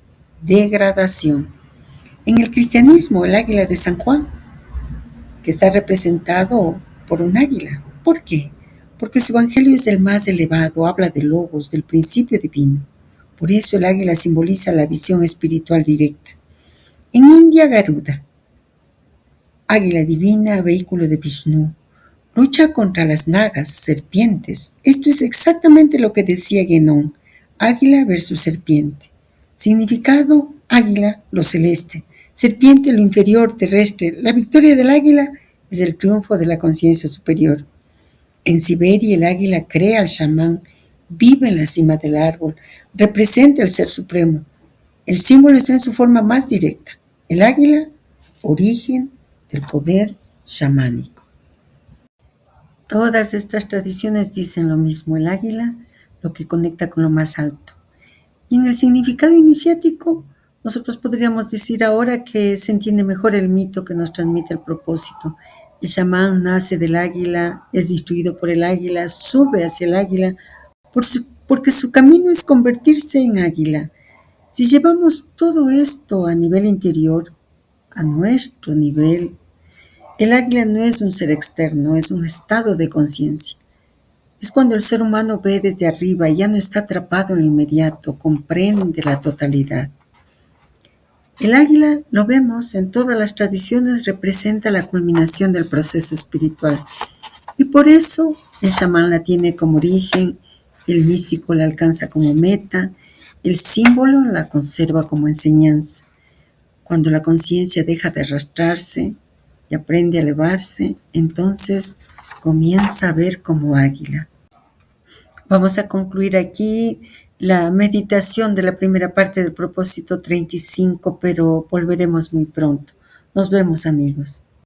degradación. En el cristianismo, el águila de San Juan, que está representado por un águila. ¿Por qué? Porque su evangelio es el más elevado, habla de logos, del principio divino. Por eso el águila simboliza la visión espiritual directa. En India, Garuda, águila divina, vehículo de Vishnu, lucha contra las nagas, serpientes. Esto es exactamente lo que decía Guénon, águila versus serpiente. Significado, águila, lo celeste, serpiente, lo inferior, terrestre. La victoria del águila es el triunfo de la conciencia superior. En Siberia, el águila crea al chamán, vive en la cima del árbol, representa el ser supremo. El símbolo está en su forma más directa. El águila, origen del poder chamánico. Todas estas tradiciones dicen lo mismo. El águila, lo que conecta con lo más alto. Y en el significado iniciático, nosotros podríamos decir ahora que se entiende mejor el mito que nos transmite el propósito. El chamán nace del águila, es instruido por el águila, sube hacia el águila, porque su camino es convertirse en águila. Si llevamos todo esto a nivel interior, a nuestro nivel, el águila no es un ser externo, es un estado de conciencia. Es cuando el ser humano ve desde arriba y ya no está atrapado en lo inmediato, comprende la totalidad. El águila, lo vemos en todas las tradiciones, representa la culminación del proceso espiritual. Y por eso el chamán la tiene como origen, el místico la alcanza como meta, el símbolo la conserva como enseñanza. Cuando la conciencia deja de arrastrarse y aprende a elevarse, entonces comienza a ver como águila. Vamos a concluir aquí la meditación de la primera parte del propósito 35, pero volveremos muy pronto. Nos vemos, amigos.